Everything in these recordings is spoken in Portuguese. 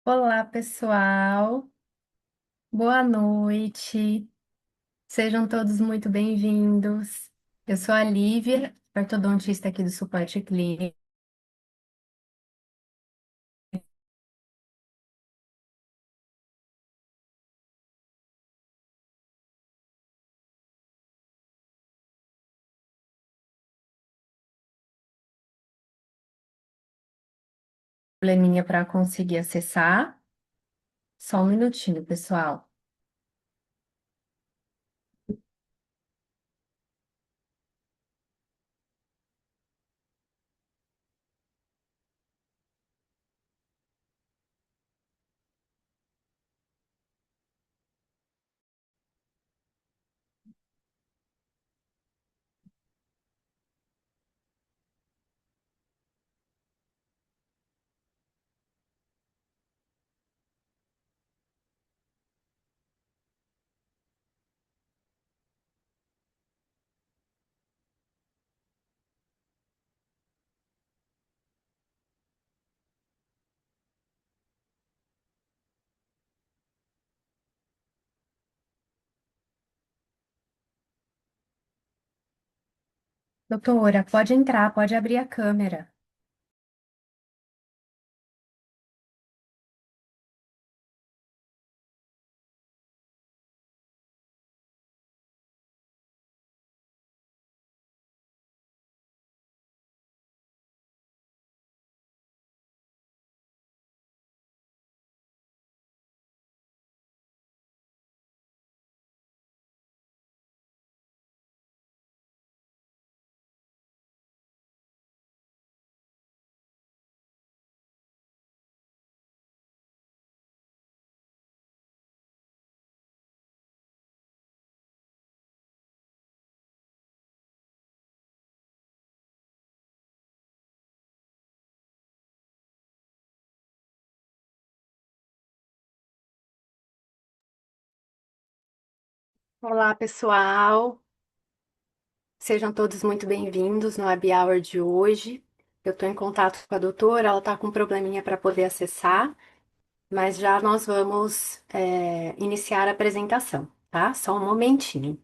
Olá, pessoal. Boa noite. Sejam todos muito bem-vindos. Eu sou a Lívia, ortodontista aqui do Suporte Clínico. Probleminha para conseguir acessar. Só um minutinho, pessoal. Doutora, pode entrar, pode abrir a câmera. Olá, pessoal. Sejam todos muito bem-vindos no Happy Hour de hoje. Eu estou em contato com a doutora, ela está com um probleminha para poder acessar. Mas já nós vamos iniciar a apresentação, tá? Só um momentinho.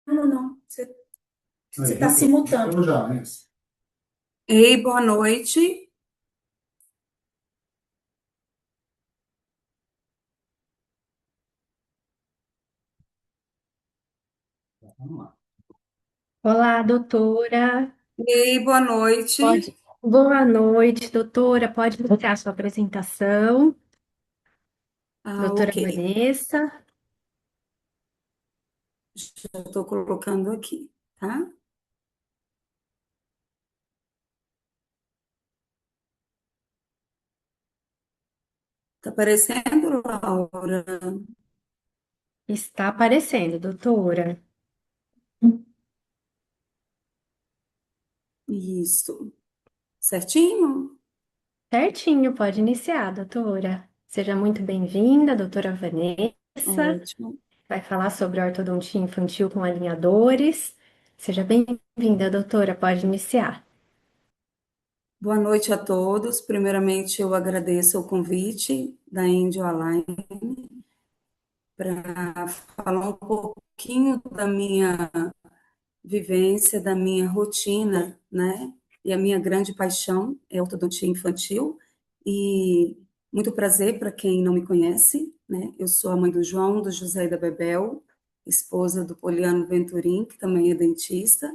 Não, não. Você está simultâneo. Já, né? Ei, boa noite. Vamos lá. Olá, doutora. Ei, boa noite. Pode. Boa noite, doutora. Pode iniciar a sua apresentação. Ah, Doutora ok. Vanessa. Já estou colocando aqui, tá? Tá aparecendo, Laura? Está aparecendo, doutora. Isso. Certinho? Certinho, pode iniciar, doutora. Seja muito bem-vinda, doutora Vanessa. Ótimo. Vai falar sobre ortodontia infantil com alinhadores. Seja bem-vinda, doutora, pode iniciar. Boa noite a todos. Primeiramente, eu agradeço o convite da Índio Align para falar um pouquinho da minha vivência, da minha rotina, né? E a minha grande paixão é ortodontia infantil. E muito prazer para quem não me conhece, né? Eu sou a mãe do João, do José e da Bebel, esposa do Poliano Venturim, que também é dentista.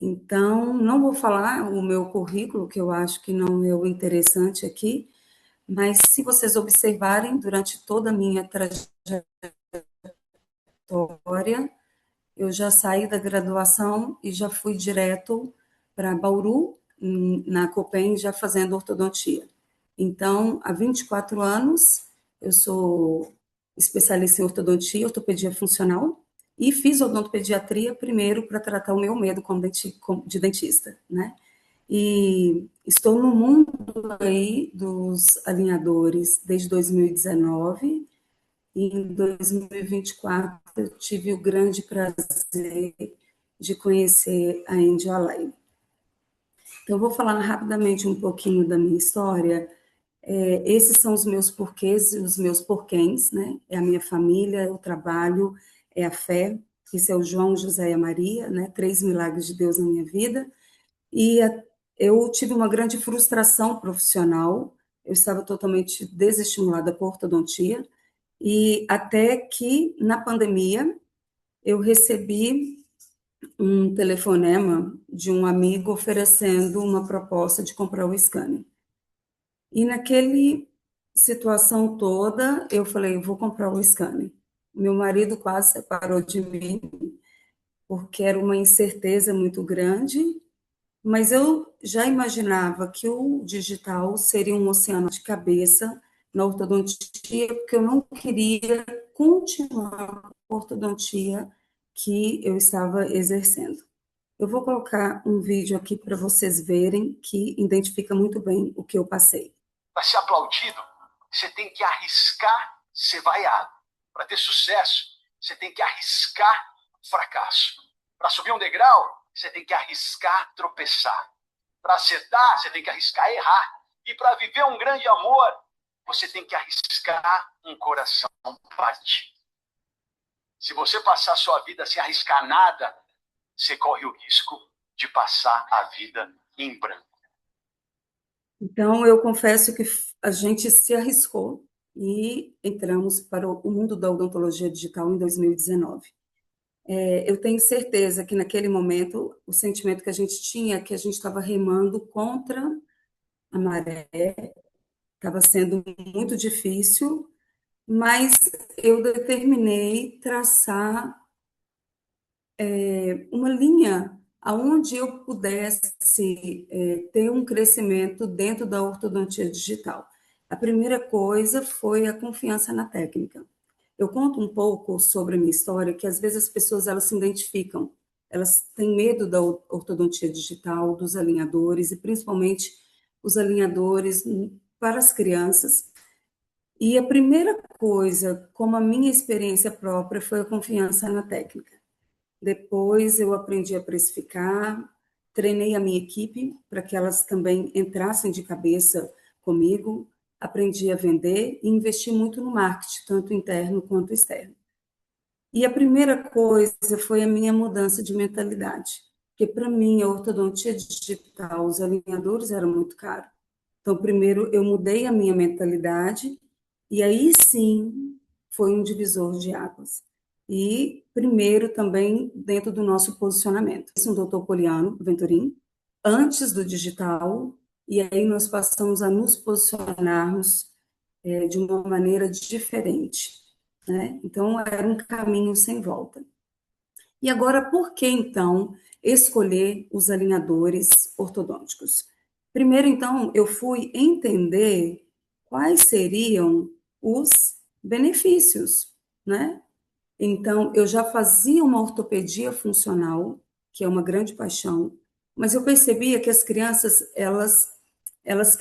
Então, não vou falar o meu currículo, que eu acho que não é o interessante aqui, mas se vocês observarem durante toda a minha trajetória, eu já saí da graduação e já fui direto para Bauru, na Copen, já fazendo ortodontia. Então, há 24 anos, eu sou especialista em ortodontia, ortopedia funcional, e fiz odontopediatria primeiro para tratar o meu medo de dentista, né? E estou no mundo aí dos alinhadores desde 2019, e em 2024 eu tive o grande prazer de conhecer a Índia Alay. Então, eu vou falar rapidamente um pouquinho da minha história. Esses são os meus porquês e os meus porquês, né? É a minha família, é o trabalho, é a fé. Esse é o João, José e a Maria, né? 3 milagres de Deus na minha vida. E eu tive uma grande frustração profissional. Eu estava totalmente desestimulada por ortodontia. E até que, na pandemia, eu recebi um telefonema de um amigo oferecendo uma proposta de comprar o scanner. E naquele situação toda, eu falei, vou comprar o scanner. Meu marido quase separou de mim, porque era uma incerteza muito grande, mas eu já imaginava que o digital seria um oceano de cabeça na ortodontia, porque eu não queria continuar a ortodontia que eu estava exercendo. Eu vou colocar um vídeo aqui para vocês verem que identifica muito bem o que eu passei. Para ser aplaudido, você tem que arriscar ser vaiado. Para ter sucesso, você tem que arriscar fracasso. Para subir um degrau, você tem que arriscar tropeçar. Para acertar, você tem que arriscar errar. E para viver um grande amor, você tem que arriscar um coração partido. Se você passar a sua vida sem arriscar nada, você corre o risco de passar a vida em branco. Então, eu confesso que a gente se arriscou e entramos para o mundo da odontologia digital em 2019. Eu tenho certeza que naquele momento o sentimento que a gente tinha é que a gente estava remando contra a maré, estava sendo muito difícil, mas eu determinei traçar uma linha aonde eu pudesse ter um crescimento dentro da ortodontia digital. A primeira coisa foi a confiança na técnica. Eu conto um pouco sobre a minha história, que às vezes as pessoas elas se identificam, elas têm medo da ortodontia digital, dos alinhadores, e principalmente os alinhadores para as crianças. E a primeira coisa, como a minha experiência própria, foi a confiança na técnica. Depois eu aprendi a precificar, treinei a minha equipe para que elas também entrassem de cabeça comigo, aprendi a vender e investi muito no marketing, tanto interno quanto externo. E a primeira coisa foi a minha mudança de mentalidade, porque para mim a ortodontia digital, os alinhadores eram muito caros. Então, primeiro eu mudei a minha mentalidade e aí sim foi um divisor de águas. E primeiro também dentro do nosso posicionamento. Esse é um doutor Poliano Venturim, antes do digital, e aí nós passamos a nos posicionarmos de uma maneira diferente, né? Então era um caminho sem volta. E agora, por que então escolher os alinhadores ortodônticos? Primeiro, então, eu fui entender quais seriam os benefícios, né? Então, eu já fazia uma ortopedia funcional, que é uma grande paixão, mas eu percebia que as crianças, elas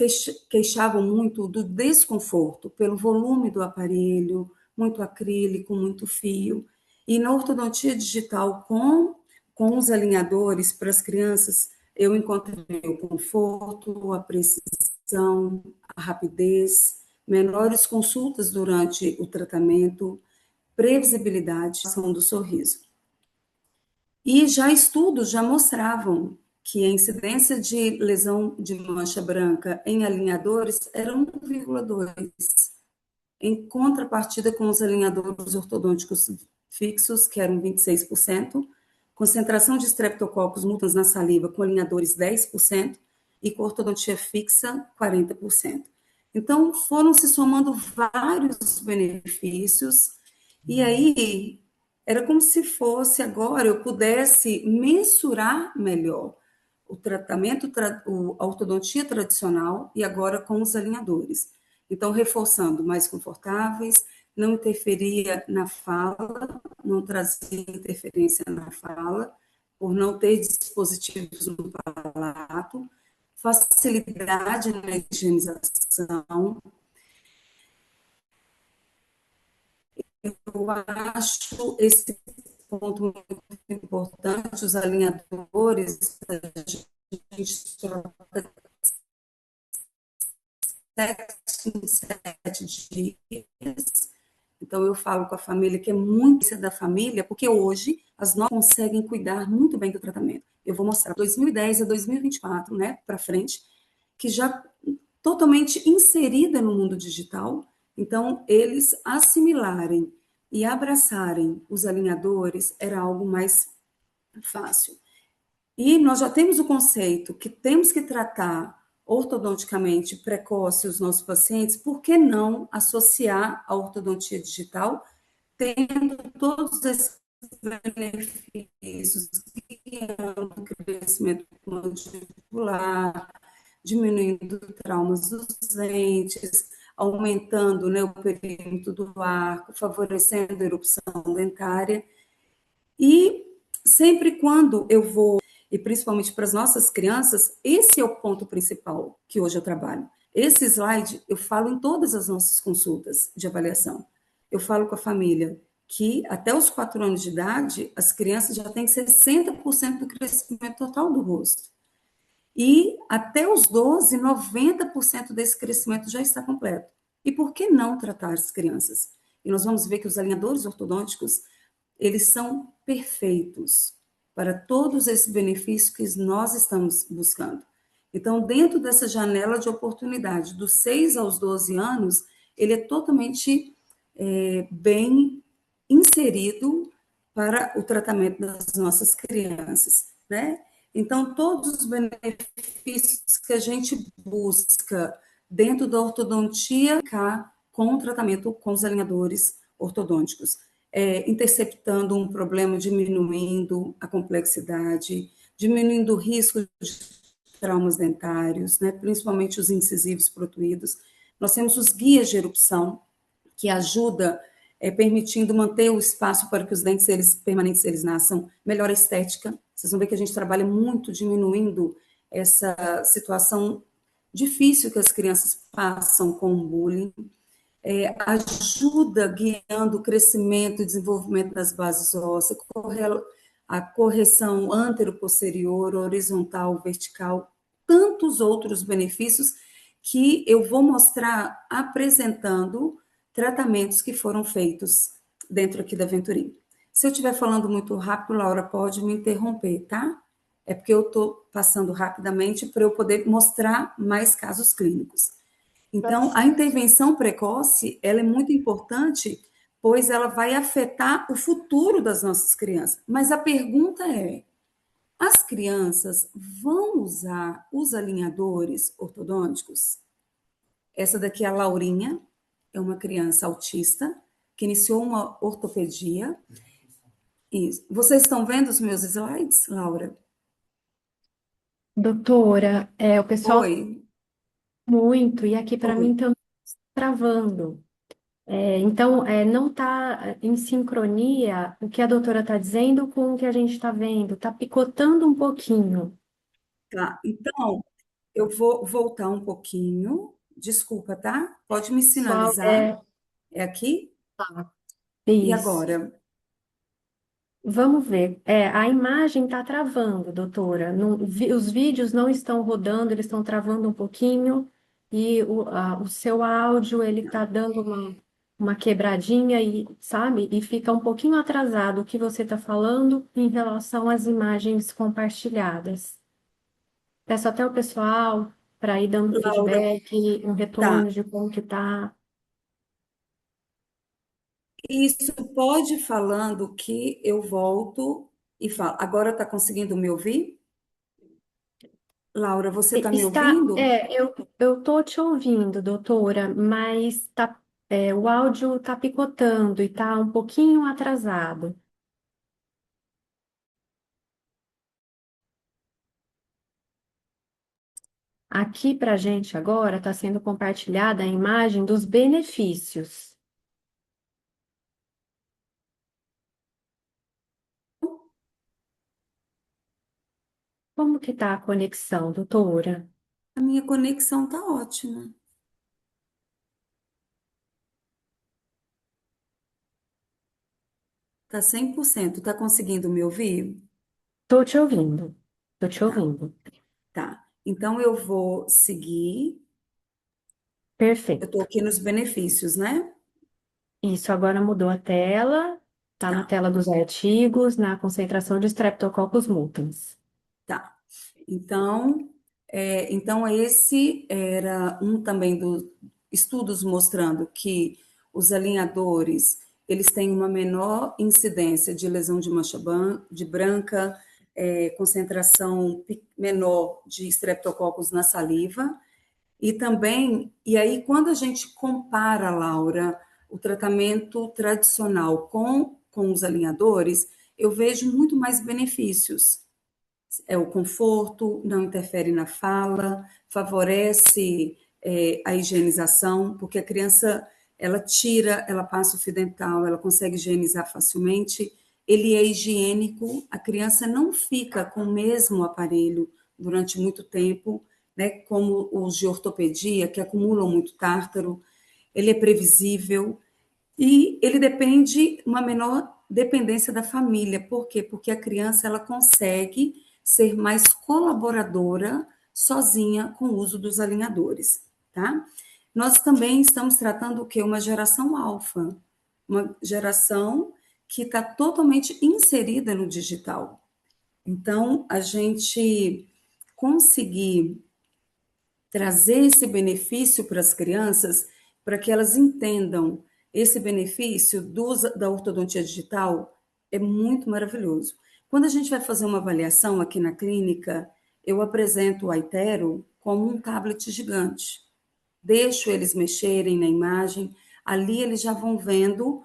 queixavam muito do desconforto pelo volume do aparelho, muito acrílico, muito fio. E na ortodontia digital, com os alinhadores para as crianças, eu encontrei o conforto, a precisão, a rapidez, menores consultas durante o tratamento, previsibilidade do sorriso. E já estudos já mostravam que a incidência de lesão de mancha branca em alinhadores era 1,2, em contrapartida com os alinhadores ortodônticos fixos, que eram 26%, concentração de streptococcus mutans na saliva com alinhadores 10% e com ortodontia fixa 40%. Então, foram se somando vários benefícios e aí era como se fosse agora eu pudesse mensurar melhor o tratamento, a ortodontia tradicional e agora com os alinhadores. Então, reforçando mais confortáveis, não interferia na fala, não trazia interferência na fala, por não ter dispositivos no palato, facilidade na higienização. Eu acho esse ponto muito importante, os alinhadores, a gente troca 7 em 7 dias. Então, eu falo com a família que é muito da família, porque hoje as novas conseguem cuidar muito bem do tratamento. Eu vou mostrar 2010 a 2024, né, para frente, que já totalmente inserida no mundo digital. Então, eles assimilarem e abraçarem os alinhadores era algo mais fácil. E nós já temos o conceito que temos que tratar ortodonticamente precoce os nossos pacientes, por que não associar a ortodontia digital, tendo todos esses benefícios, guiando o crescimento mandibular, diminuindo traumas dos dentes, aumentando, né, o perímetro do arco, favorecendo a erupção dentária. E sempre quando eu vou, e principalmente para as nossas crianças, esse é o ponto principal que hoje eu trabalho. Esse slide eu falo em todas as nossas consultas de avaliação. Eu falo com a família que até os 4 anos de idade, as crianças já têm 60% do crescimento total do rosto. E até os 12, 90% desse crescimento já está completo. E por que não tratar as crianças? E nós vamos ver que os alinhadores ortodônticos, eles são perfeitos para todos esses benefícios que nós estamos buscando. Então, dentro dessa janela de oportunidade, dos 6 aos 12 anos, ele é totalmente bem inserido para o tratamento das nossas crianças, né? Então, todos os benefícios que a gente busca dentro da ortodontia com o tratamento com os alinhadores ortodônticos, interceptando um problema, diminuindo a complexidade, diminuindo o risco de traumas dentários, né, principalmente os incisivos protuídos. Nós temos os guias de erupção, que ajuda permitindo manter o espaço para que os dentes permanentes eles nasçam, melhora a estética. Vocês vão ver que a gente trabalha muito diminuindo essa situação difícil que as crianças passam com o bullying. Ajuda guiando o crescimento e desenvolvimento das bases ósseas, a correção antero-posterior, horizontal, vertical, tantos outros benefícios que eu vou mostrar apresentando tratamentos que foram feitos dentro aqui da Venturim. Se eu estiver falando muito rápido, Laura, pode me interromper, tá? É porque eu estou passando rapidamente para eu poder mostrar mais casos clínicos. Então, a intervenção precoce, ela é muito importante, pois ela vai afetar o futuro das nossas crianças. Mas a pergunta é, as crianças vão usar os alinhadores ortodônticos? Essa daqui é a Laurinha, é uma criança autista, que iniciou uma ortopedia. Isso. Vocês estão vendo os meus slides, Laura? Doutora, o pessoal Oi, muito, e aqui para mim oi. também travando. Então, não está em sincronia o que a doutora está dizendo com o que a gente está vendo, está picotando um pouquinho. Tá, então eu vou voltar um pouquinho. Desculpa, tá? Pode me Só sinalizar. É aqui? E isso. agora? Vamos ver. A imagem está travando, doutora. Os vídeos não estão rodando, eles estão travando um pouquinho. E o seu áudio, ele está dando uma quebradinha e, sabe? E fica um pouquinho atrasado o que você está falando em relação às imagens compartilhadas. Peço até o pessoal para ir dando Laura, feedback, um tá. retorno de como que tá. Isso pode ir falando que eu volto e falo. Agora está conseguindo me ouvir? Laura, você está me ouvindo? Eu tô te ouvindo, doutora, mas o áudio tá picotando e tá um pouquinho atrasado. Aqui para gente agora está sendo compartilhada a imagem dos benefícios. Como que tá a conexão, doutora? A minha conexão está ótima. Está 100%. Está conseguindo me ouvir? Tô te ouvindo. Tô te Tá, ouvindo. tá. Então eu vou seguir. Eu estou Perfeito. aqui nos benefícios, né? Isso agora mudou a tela. Tá na Tá, tela dos artigos, na concentração de Streptococcus mutans. tá. Então, então esse era um também dos estudos mostrando que os alinhadores eles têm uma menor incidência de lesão de mancha de branca, concentração menor de estreptococcus na saliva e também, e aí quando a gente compara, Laura, o tratamento tradicional com os alinhadores, eu vejo muito mais benefícios. É o conforto, não interfere na fala, favorece a higienização, porque a criança ela tira, ela passa o fio dental, ela consegue higienizar facilmente. Ele é higiênico, a criança não fica com o mesmo aparelho durante muito tempo, né, como os de ortopedia, que acumulam muito tártaro. Ele é previsível, e ele depende, uma menor dependência da família. Por quê? Porque a criança ela consegue ser mais colaboradora sozinha com o uso dos alinhadores, tá? Nós também estamos tratando o quê? Uma geração alfa, uma geração que está totalmente inserida no digital. Então, a gente conseguir trazer esse benefício para as crianças, para que elas entendam esse benefício da ortodontia digital, é muito maravilhoso. Quando a gente vai fazer uma avaliação aqui na clínica, eu apresento o Aitero como um tablet gigante. Deixo eles mexerem na imagem, ali eles já vão vendo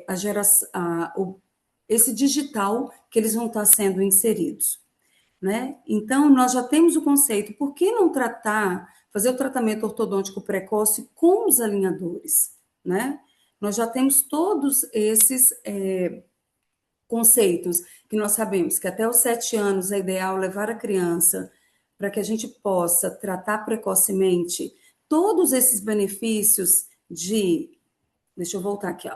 a geração, esse digital que eles vão estar sendo inseridos, né? Então, nós já temos o conceito, por que não tratar, fazer o tratamento ortodôntico precoce com os alinhadores, né? Nós já temos todos esses conceitos que nós sabemos que até os 7 anos é ideal levar a criança para que a gente possa tratar precocemente todos esses benefícios deixa eu voltar aqui, ó,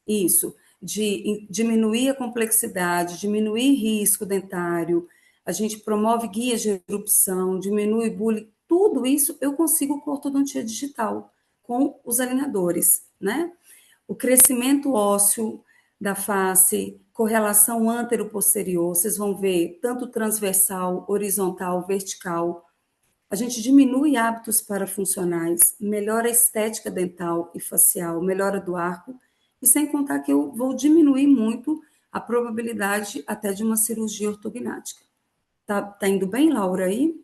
isso, de diminuir a complexidade, diminuir risco dentário, a gente promove guias de erupção, diminui bullying, tudo isso eu consigo com ortodontia digital, com os alinhadores, né? O crescimento ósseo da face, correlação antero-posterior, vocês vão ver tanto transversal, horizontal, vertical. A gente diminui hábitos parafuncionais, melhora a estética dental e facial, melhora do arco, e sem contar que eu vou diminuir muito a probabilidade até de uma cirurgia ortognática. Tá indo bem, Laura, aí?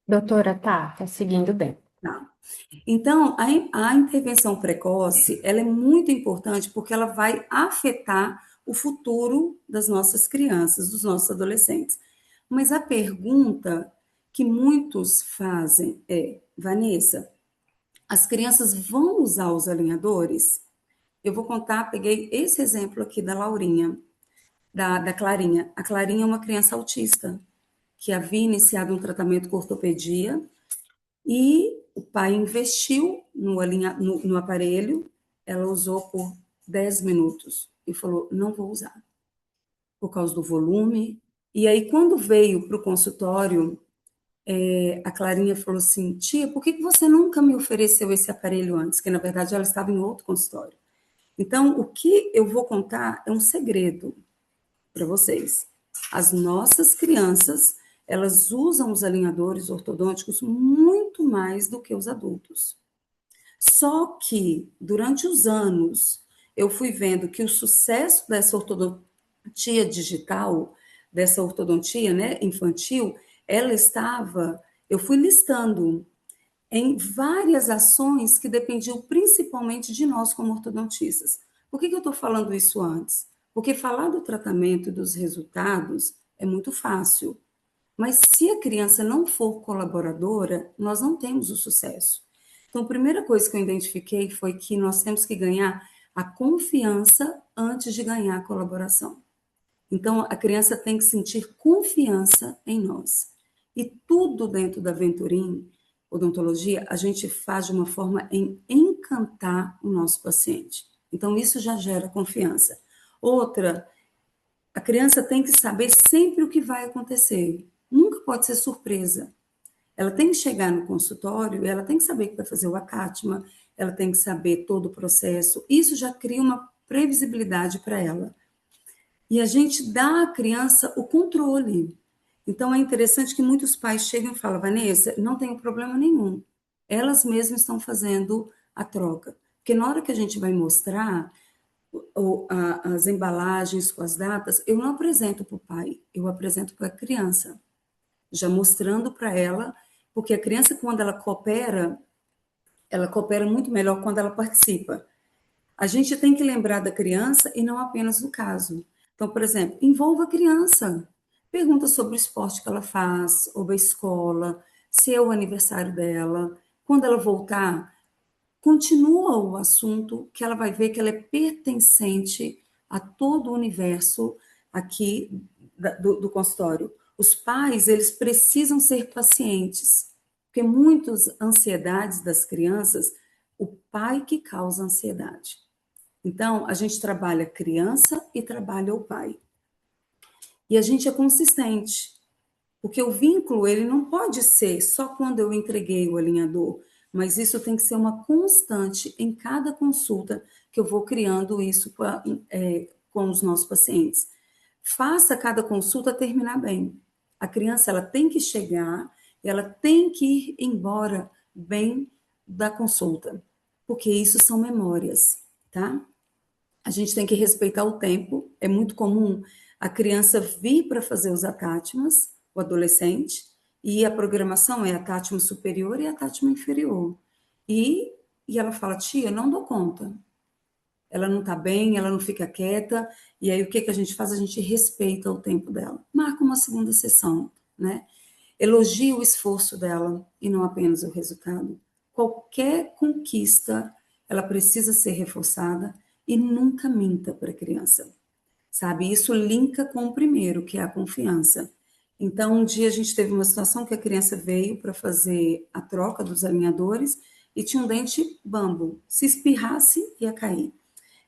Doutora, tá seguindo bem. Tá. Então, a intervenção precoce, ela é muito importante porque ela vai afetar o futuro das nossas crianças, dos nossos adolescentes. Mas a pergunta que muitos fazem é: Vanessa, as crianças vão usar os alinhadores? Eu vou contar, peguei esse exemplo aqui da Laurinha, da Clarinha. A Clarinha é uma criança autista, que havia iniciado um tratamento com ortopedia, e o pai investiu no aparelho, ela usou por 10 minutos e falou, não vou usar, por causa do volume. E aí, quando veio para o consultório, a Clarinha falou assim, tia, por que você nunca me ofereceu esse aparelho antes? Que, na verdade, ela estava em outro consultório. Então, o que eu vou contar é um segredo para vocês. As nossas crianças, elas usam os alinhadores ortodônticos muito mais do que os adultos. Só que, durante os anos, eu fui vendo que o sucesso dessa ortodontia digital, dessa ortodontia, né, infantil, ela estava, eu fui listando em várias ações que dependiam principalmente de nós como ortodontistas. Por que eu estou falando isso antes? Porque falar do tratamento e dos resultados é muito fácil, mas se a criança não for colaboradora, nós não temos o sucesso. Então, a primeira coisa que eu identifiquei foi que nós temos que ganhar a confiança antes de ganhar a colaboração. Então, a criança tem que sentir confiança em nós. E tudo dentro da Venturim, odontologia, a gente faz de uma forma em encantar o nosso paciente. Então, isso já gera confiança. Outra, a criança tem que saber sempre o que vai acontecer. Nunca pode ser surpresa. Ela tem que chegar no consultório, ela tem que saber que vai fazer o acátima, ela tem que saber todo o processo. Isso já cria uma previsibilidade para ela. E a gente dá à criança o controle. Então é interessante que muitos pais chegam e falam, Vanessa, não tem problema nenhum. Elas mesmas estão fazendo a troca. Porque na hora que a gente vai mostrar as embalagens com as datas, eu não apresento para o pai, eu apresento para a criança, já mostrando para ela, porque a criança, quando ela coopera muito melhor quando ela participa. A gente tem que lembrar da criança e não apenas do caso. Então, por exemplo, envolva a criança. Pergunta sobre o esporte que ela faz, ou a escola, se é o aniversário dela. Quando ela voltar, continua o assunto, que ela vai ver que ela é pertencente a todo o universo aqui do consultório. Os pais, eles precisam ser pacientes, porque muitas ansiedades das crianças, o pai que causa ansiedade. Então, a gente trabalha a criança e trabalha o pai. E a gente é consistente, porque o vínculo, ele não pode ser só quando eu entreguei o alinhador, mas isso tem que ser uma constante em cada consulta que eu vou criando isso com os nossos pacientes. Faça cada consulta terminar bem. A criança, ela tem que chegar, ela tem que ir embora bem da consulta, porque isso são memórias, tá? A gente tem que respeitar o tempo. É muito comum a criança vir para fazer os atátimas, o adolescente, e a programação é atátima superior e atátima inferior. E, e ela fala, tia, não dou conta. Ela não está bem, ela não fica quieta, e aí o que a gente faz? A gente respeita o tempo dela. Marca uma segunda sessão, né? Elogia o esforço dela e não apenas o resultado. Qualquer conquista, ela precisa ser reforçada e nunca minta para a criança, sabe? Isso linka com o primeiro, que é a confiança. Então, um dia a gente teve uma situação que a criança veio para fazer a troca dos alinhadores e tinha um dente bambo. Se espirrasse, ia cair.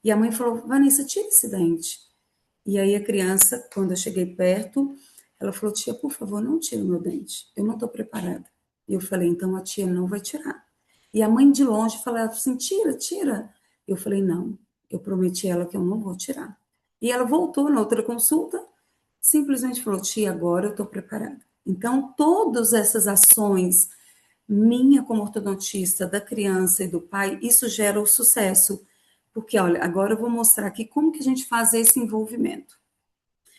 E a mãe falou, Vanessa, tira esse dente. E aí a criança, quando eu cheguei perto, ela falou, tia, por favor, não tire o meu dente. Eu não estou preparada. E eu falei, então a tia não vai tirar. E a mãe de longe falava assim, tira, tira. Eu falei, não, eu prometi a ela que eu não vou tirar. E ela voltou na outra consulta, simplesmente falou, tia, agora eu estou preparada. Então, todas essas ações, minha como ortodontista, da criança e do pai, isso gera o sucesso. Porque, olha, agora eu vou mostrar aqui como que a gente faz esse envolvimento.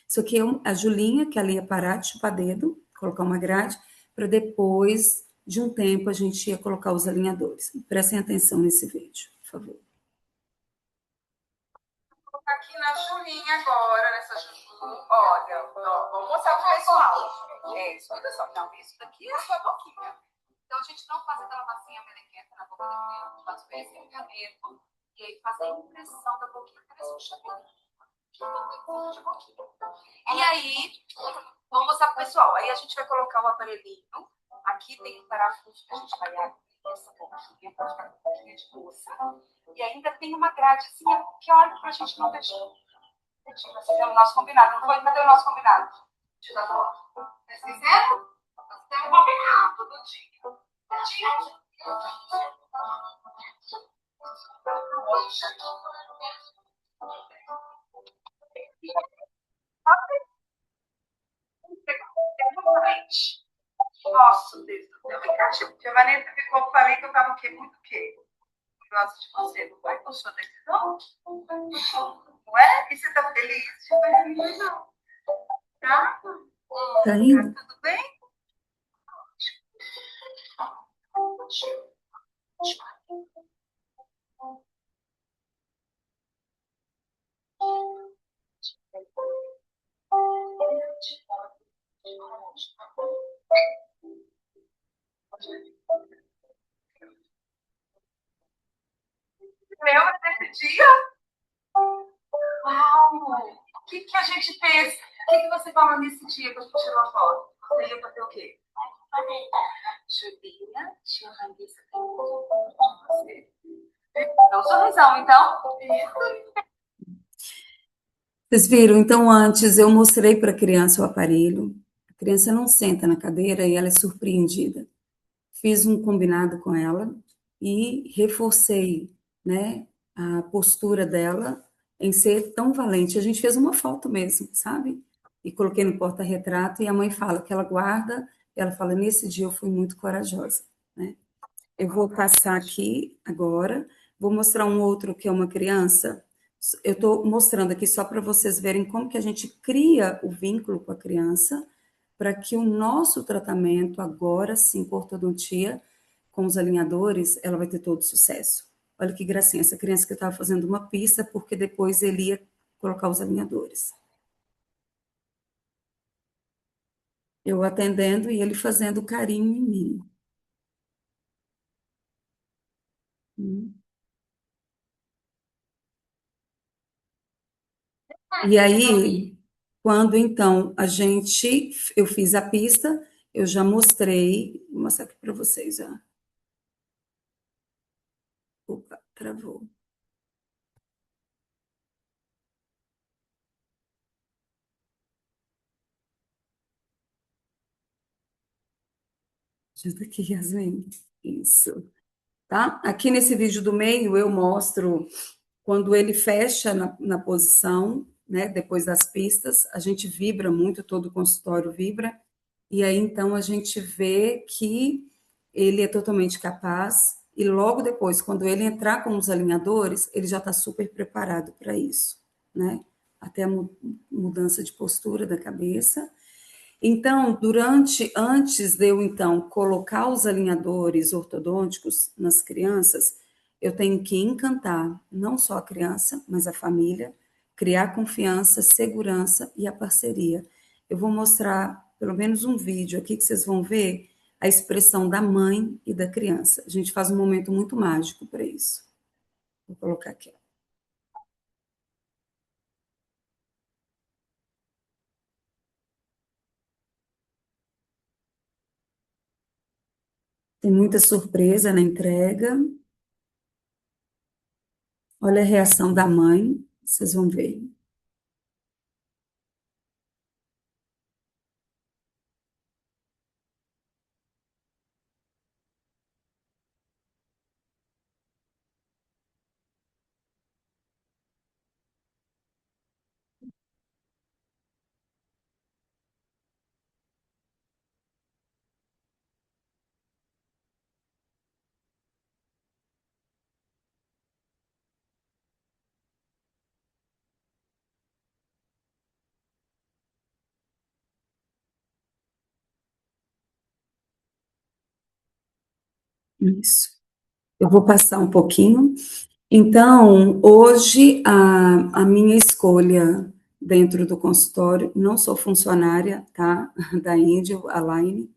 Isso aqui é a Julinha, que ela ia parar de chupar dedo, colocar uma grade, para depois de um tempo a gente ia colocar os alinhadores. Prestem atenção nesse vídeo, por favor. Vou colocar aqui na Julinha agora, nessa Juju. Olha, vamos mostrar pro pessoal. Isso, olha só. Não, isso daqui é a sua boquinha. Então, a gente não faz aquela massinha melequenta na boca da criança, faz o esfregamento e aí faz a impressão da boquinha, parece um chapelinho. De boquinha. E aí, vamos mostrar pro pessoal. Aí a gente vai colocar o aparelhinho. Aqui tem um parafuso que a gente vai abrir essa boquinha para ficar com boquinha de moça. E ainda tem uma gradezinha que olha pra gente não deixar. Nós fizemos o nosso combinado. Não foi? Cadê o nosso combinado? Deixa eu dar foto. Tá esquecendo? Nós temos um combinado todo dia. Nossa, Deus do céu. Tia Vanessa ficou, falei que eu tava o quê? Muito o quê? Gosto de você, não vai com sua decisão? Não é? E você tá feliz? Não tá feliz, não. Tá? Tá indo? Tá tudo bem? Lembra desse dia? Uau! O que a gente fez? O que você falou nesse dia que a gente tirou a foto? Você ia fazer o quê? Julinha, tia Vanessa tem com você. Dá um sorrisão, então. Vocês viram? Então, antes eu mostrei para a criança o aparelho. A criança não senta na cadeira e ela é surpreendida. Fiz um combinado com ela e reforcei, né, a postura dela em ser tão valente. A gente fez uma foto mesmo, sabe? E coloquei no porta-retrato e a mãe fala que ela guarda, ela fala, nesse dia eu fui muito corajosa, né? Eu vou passar aqui agora, vou mostrar um outro que é uma criança. Eu estou mostrando aqui só para vocês verem como que a gente cria o vínculo com a criança para que o nosso tratamento, agora sim, com ortodontia, com os alinhadores, ela vai ter todo sucesso. Olha que gracinha, essa criança que eu estava fazendo uma pista, porque depois ele ia colocar os alinhadores. Eu atendendo e ele fazendo carinho em mim. E aí, quando então eu fiz a pista, eu já mostrei, vou mostrar aqui para vocês, ó. Opa, travou. Ajuda aqui, Yasmin. Isso. Tá? Aqui nesse vídeo do meio eu mostro quando ele fecha na posição, né, depois das pistas, a gente vibra muito, todo o consultório vibra, e aí então a gente vê que ele é totalmente capaz, e logo depois, quando ele entrar com os alinhadores, ele já está super preparado para isso, né? Até a mudança de postura da cabeça. Então, antes de eu, então, colocar os alinhadores ortodônticos nas crianças, eu tenho que encantar não só a criança, mas a família, criar confiança, segurança e a parceria. Eu vou mostrar pelo menos um vídeo aqui que vocês vão ver a expressão da mãe e da criança. A gente faz um momento muito mágico para isso. Vou colocar aqui. Tem muita surpresa na entrega. Olha a reação da mãe, vocês vão ver. Isso. Eu vou passar um pouquinho. Então, hoje, a minha escolha dentro do consultório, não sou funcionária, tá? Da Índia, Align.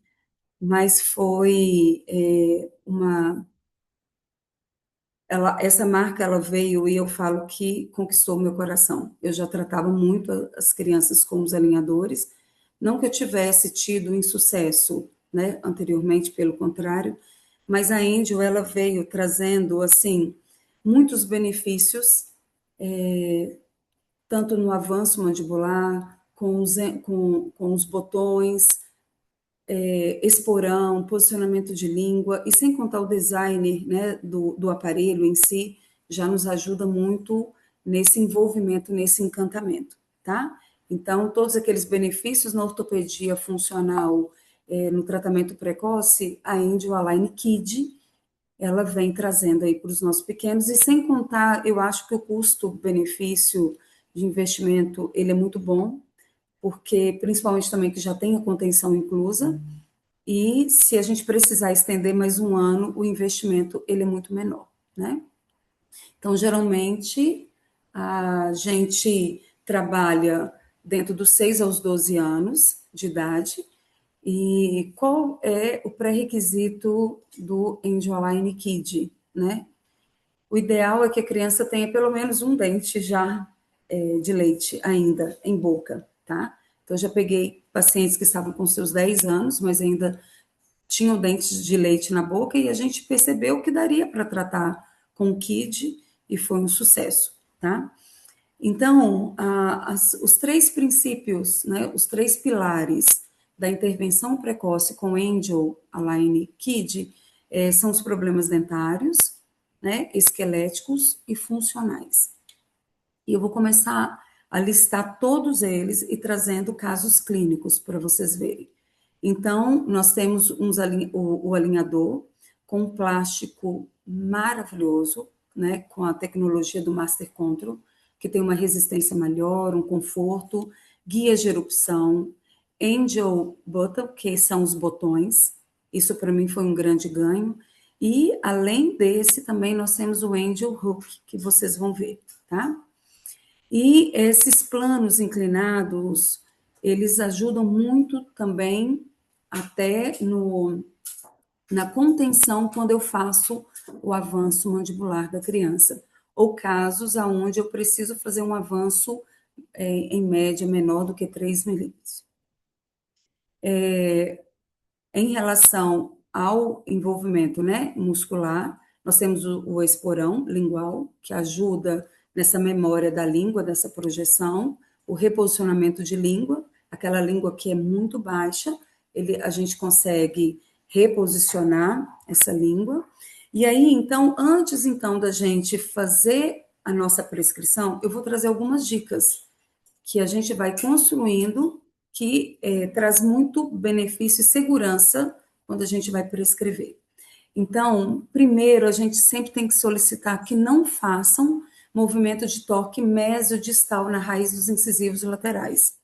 mas foi essa marca ela veio e eu falo que conquistou meu coração. Eu já tratava muito as crianças como os alinhadores, não que eu tivesse tido insucesso, né, anteriormente, pelo contrário, mas a Angel ela veio trazendo assim muitos benefícios, tanto no avanço mandibular, com os botões, esporão, posicionamento de língua, e sem contar o design, né, do aparelho em si, já nos ajuda muito nesse envolvimento, nesse encantamento, tá? Então, todos aqueles benefícios na ortopedia funcional, no tratamento precoce, a Angel Align Kid, ela vem trazendo aí para os nossos pequenos, e sem contar, eu acho que o custo-benefício de investimento, ele é muito bom, porque principalmente também que já tem a contenção inclusa, e se a gente precisar estender mais um ano, o investimento ele é muito menor, né? Então, geralmente, a gente trabalha dentro dos 6 aos 12 anos de idade. E qual é o pré-requisito do Angel Kid, né? O ideal é que a criança tenha pelo menos um dente já de leite ainda em boca, tá? Então, eu já peguei pacientes que estavam com seus 10 anos, mas ainda tinham dentes de leite na boca, e a gente percebeu que daria para tratar com o KID e foi um sucesso, tá? Então, os três princípios, né, os três pilares da intervenção precoce com Angel Align Kid são os problemas dentários, né, esqueléticos e funcionais. E eu vou começar a listar todos eles e trazendo casos clínicos para vocês verem. Então, nós temos o alinhador com um plástico maravilhoso, né, com a tecnologia do Master Control, que tem uma resistência maior, um conforto, guias de erupção, Angel Button, que são os botões, isso para mim foi um grande ganho, e além desse também nós temos o Angel Hook, que vocês vão ver, tá? E esses planos inclinados, eles ajudam muito também até na contenção quando eu faço o avanço mandibular da criança, ou casos aonde eu preciso fazer um avanço em média menor do que 3 milímetros. Em relação ao envolvimento, né, muscular, nós temos o esporão lingual, que ajuda nessa memória da língua, dessa projeção, o reposicionamento de língua, aquela língua que é muito baixa, a gente consegue reposicionar essa língua. E aí, então, antes então da gente fazer a nossa prescrição, eu vou trazer algumas dicas que a gente vai construindo, que traz muito benefício e segurança quando a gente vai prescrever. Então, primeiro, a gente sempre tem que solicitar que não façam movimento de toque mesodistal na raiz dos incisivos laterais,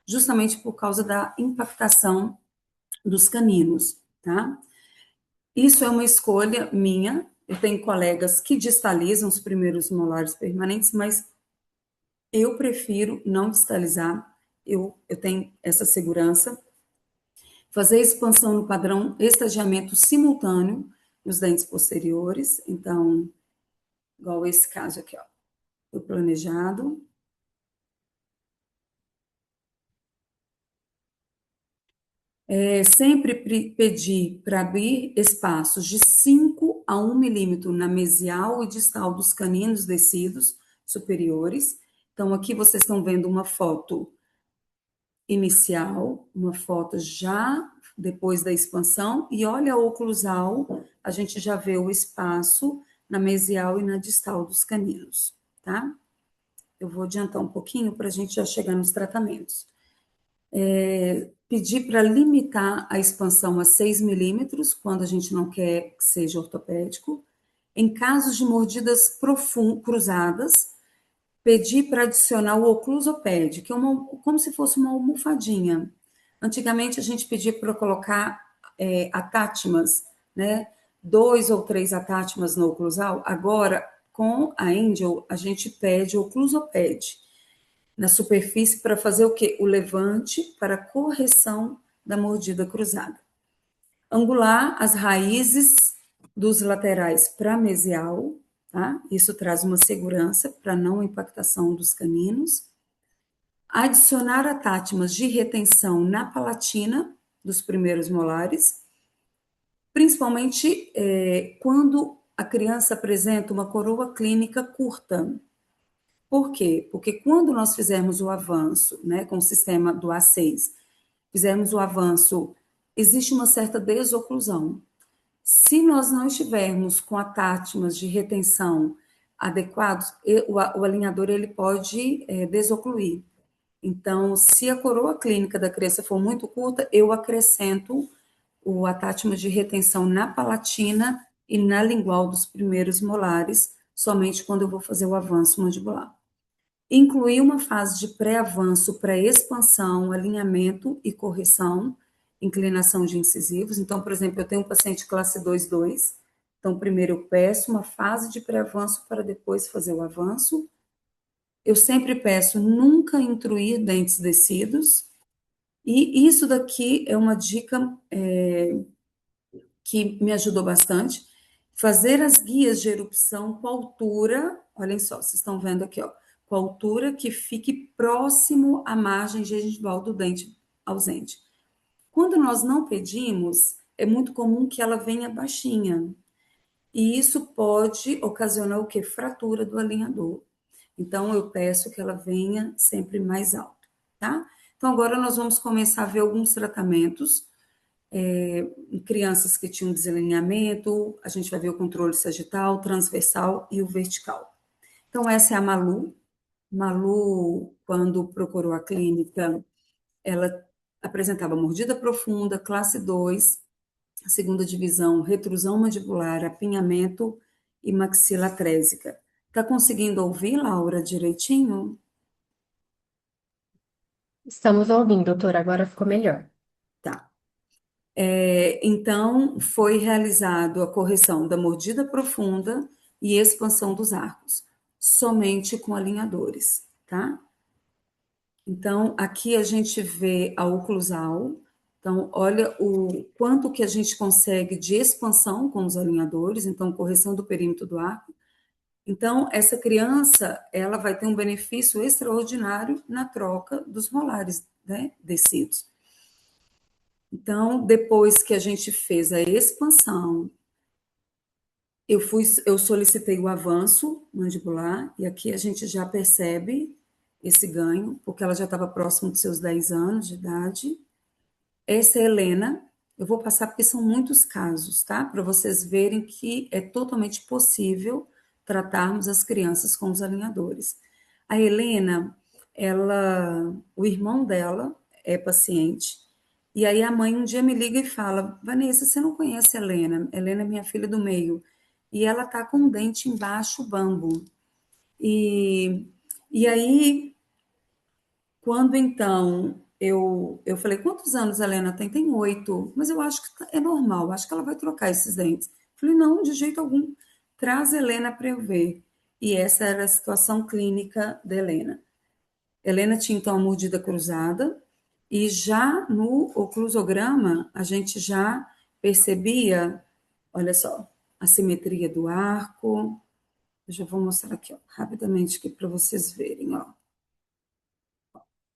justamente por causa da impactação dos caninos, tá? Isso é uma escolha minha. Eu tenho colegas que distalizam os primeiros molares permanentes, mas eu prefiro não distalizar, eu tenho essa segurança. Fazer expansão no padrão estagiamento simultâneo nos dentes posteriores. Então, igual esse caso aqui, ó, o planejado. Sempre pedir para abrir espaços de 5 a 1 milímetro na mesial e distal dos caninos descidos superiores. Então, aqui vocês estão vendo uma foto inicial, uma foto já depois da expansão, e olha a oclusal, a gente já vê o espaço na mesial e na distal dos caninos, tá? Eu vou adiantar um pouquinho para a gente já chegar nos tratamentos. Pedir para limitar a expansão a 6 milímetros, quando a gente não quer que seja ortopédico. Em casos de mordidas cruzadas, pedir para adicionar o oclusoped, que é como se fosse uma almofadinha. Antigamente, a gente pedia para colocar atátimas, né? 2 ou 3 atátimas no oclusal. Agora, com a Angel, a gente pede oclusoped na superfície para fazer o quê? O levante para correção da mordida cruzada. Angular as raízes dos laterais para mesial, tá? Isso traz uma segurança para não impactação dos caninos. Adicionar atátimas de retenção na palatina dos primeiros molares, principalmente quando a criança apresenta uma coroa clínica curta. Por quê? Porque quando nós fizermos o avanço, né, com o sistema do A6, fizermos o avanço, existe uma certa desoclusão. Se nós não estivermos com atátimas de retenção adequados, o alinhador ele pode desocluir. Então, se a coroa clínica da criança for muito curta, eu acrescento o atátima de retenção na palatina e na lingual dos primeiros molares, somente quando eu vou fazer o avanço mandibular. Incluir uma fase de pré-avanço para expansão, alinhamento e correção, inclinação de incisivos. Então, por exemplo, eu tenho um paciente classe 2-2, então primeiro eu peço uma fase de pré-avanço para depois fazer o avanço. Eu sempre peço nunca intruir dentes descidos, e isso daqui é uma dica que me ajudou bastante. Fazer as guias de erupção com altura, olhem só, vocês estão vendo aqui, ó, com altura que fique próximo à margem gengival do dente ausente. Quando nós não pedimos, é muito comum que ela venha baixinha. E isso pode ocasionar o quê? Fratura do alinhador. Então, eu peço que ela venha sempre mais alto, tá? Então, agora nós vamos começar a ver alguns tratamentos em crianças que tinham desalinhamento, a gente vai ver o controle sagital, transversal e o vertical. Então, essa é a Malu. Malu, quando procurou a clínica, ela apresentava mordida profunda, classe 2, segunda divisão, retrusão mandibular, apinhamento e maxila trésica. Tá conseguindo ouvir, Laura, direitinho? Estamos ouvindo, doutora, agora ficou melhor. Tá. Então, foi realizado a correção da mordida profunda e expansão dos arcos, somente com alinhadores, tá? Então, aqui a gente vê a oclusal. Então, olha o quanto que a gente consegue de expansão com os alinhadores, então, correção do perímetro do arco. Então, essa criança, ela vai ter um benefício extraordinário na troca dos molares, né, descidos. Então, depois que a gente fez a expansão, eu solicitei o avanço mandibular, e aqui a gente já percebe esse ganho, porque ela já estava próximo dos seus 10 anos de idade. Essa é a Helena, eu vou passar porque são muitos casos, tá? Para vocês verem que é totalmente possível tratarmos as crianças com os alinhadores. A Helena, o irmão dela é paciente, e aí a mãe um dia me liga e fala: Vanessa, você não conhece a Helena? Helena é minha filha do meio. E ela tá com um dente embaixo bambo. E, e aí, quando então eu falei: quantos anos a Helena tem? Tem 8, mas eu acho que é normal, acho que ela vai trocar esses dentes. Falei: não, de jeito algum, traz a Helena para eu ver. E essa era a situação clínica da Helena. Helena tinha então a mordida cruzada, e já no oclusograma a gente já percebia, olha só, a simetria do arco. Eu já vou mostrar aqui, ó, rapidamente aqui para vocês verem, ó.